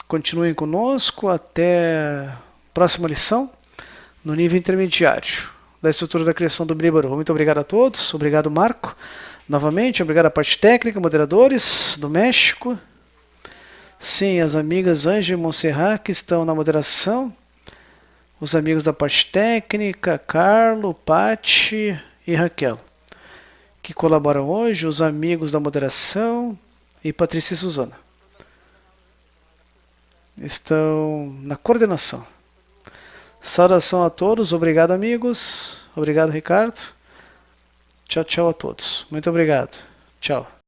Speaker 1: Continuem conosco até a próxima lição no nível intermediário da estrutura da criação do Bríbaro. Muito obrigado a todos. Obrigado, Marco. Novamente, obrigado à parte técnica, moderadores do México. Sim, as amigas Ângela e Montserrat que estão na moderação. Os amigos da parte técnica, Carlo, Pati e Raquel, que colaboram hoje. Os amigos da moderação e Patrícia e Suzana estão na coordenação. Saudação a todos. Obrigado, amigos. Obrigado, Ricardo. Tchau, tchau a todos. Muito obrigado. Tchau.